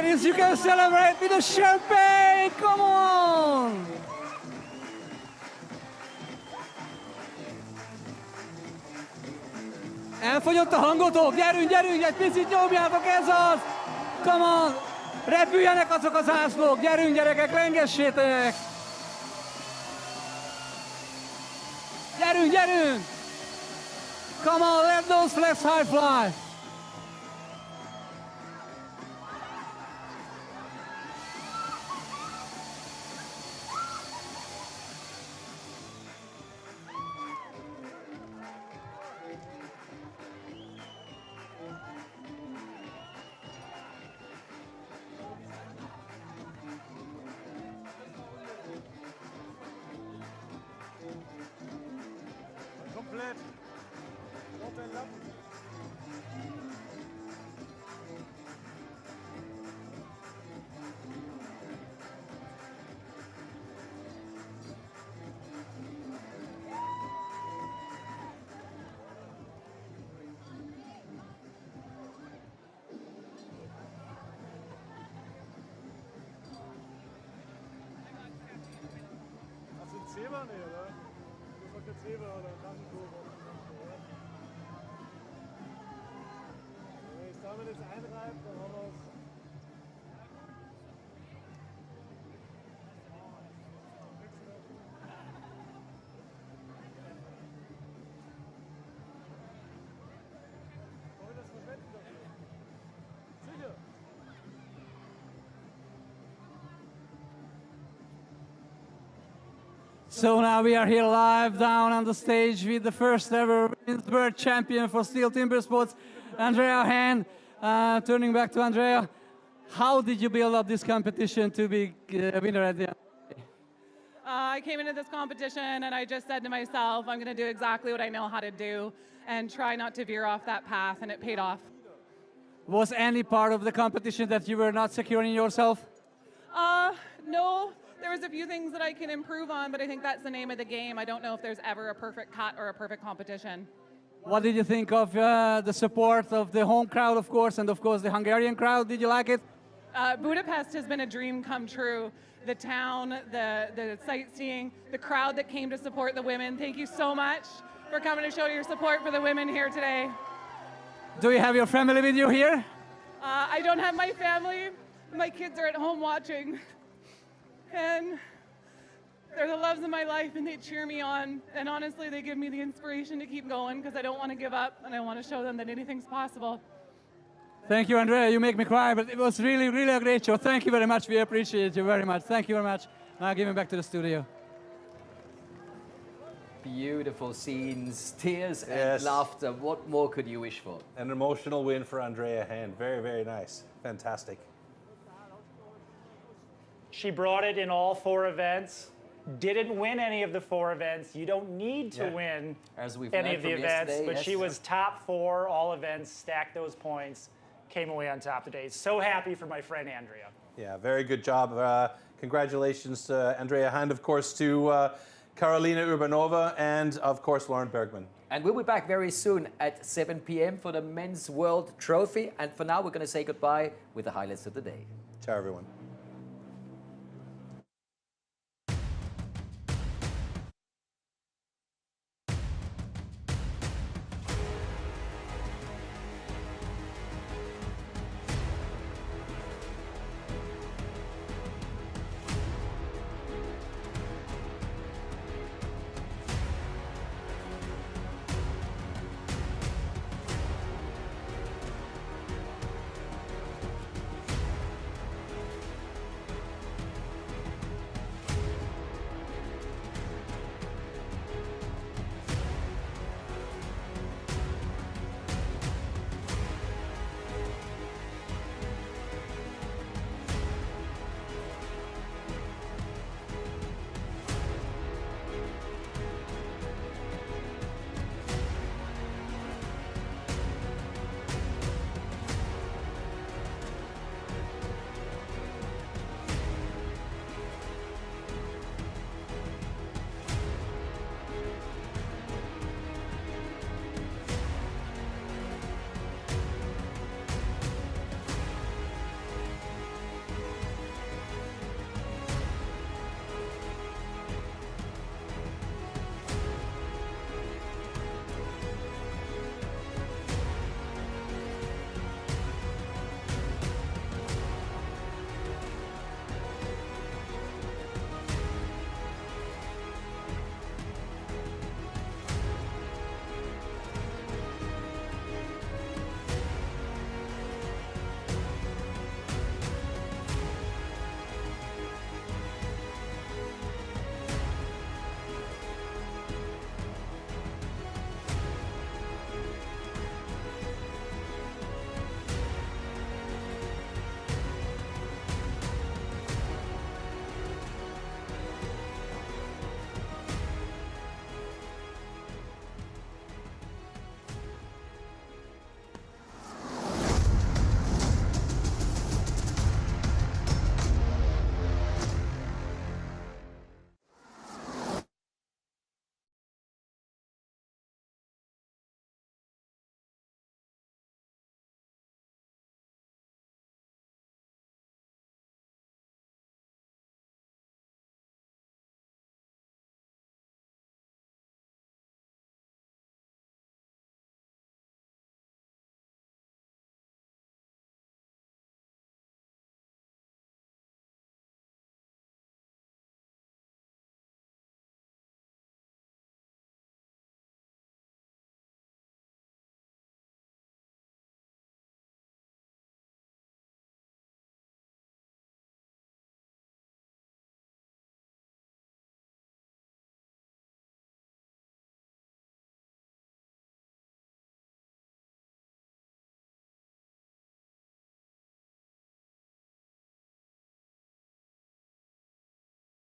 ladies, you can celebrate with a champagne. Come on. Elfogyott a hangotok? Gyerünk, gyerünk, egy picit nyomjátok, ez az! Come on! Repüljenek azok a zászlók! Gyerünk, gyerekek, lengessétek! Gyerünk, gyerünk! Come on, let those flags high fly! So now we are here live down on the stage with the first ever women's world champion for STIHL Timbersports, Andrea Hand. Turning back to Andrea, how did you build up this competition to be a winner at the end? I came into this competition and I just said to myself, I'm going to do exactly what I know how to do and try not to veer off that path, and it paid off. Was any part of the competition that you were not secure in yourself? No. There was a few things that I can improve on, but I think that's the name of the game. I don't know if there's ever a perfect cut or a perfect competition. What did you think of the support of the home crowd, of course, and of course the Hungarian crowd? Did you like it? Budapest has been a dream come true. The town, the sightseeing, the crowd that came to support the women. Thank you so much for coming to show your support for the women here today. Do you have your family with you here? I don't have my family. My kids are at home watching. And they're the loves of my life, and they cheer me on. And honestly, they give me the inspiration to keep going because I don't want to give up, and I want to show them that anything's possible. Thank you, Andrea. You make me cry, but it was really, really a great show. Thank you very much. We appreciate you very much. Thank you very much. Now give me back to the studio. Beautiful scenes, tears and Yes. laughter. What more could you wish for? An emotional win for Andrea Hand. Very, very nice. Fantastic. She brought it in all 4 events. Didn't win any of the 4 events. You don't need to win As we've any learned of the from events, yesterday, but yes. she was top 4, all events, stacked those points, came away on top today. So happy for my friend Andrea. Yeah, very good job. Congratulations to Andrea Hand, of course, to Karolina Urbanova, and of course Lauren Bergman. And we'll be back very soon at 7 p.m. for the Men's World Trophy. And for now, we're going to say goodbye with the highlights of the day. Ciao, everyone.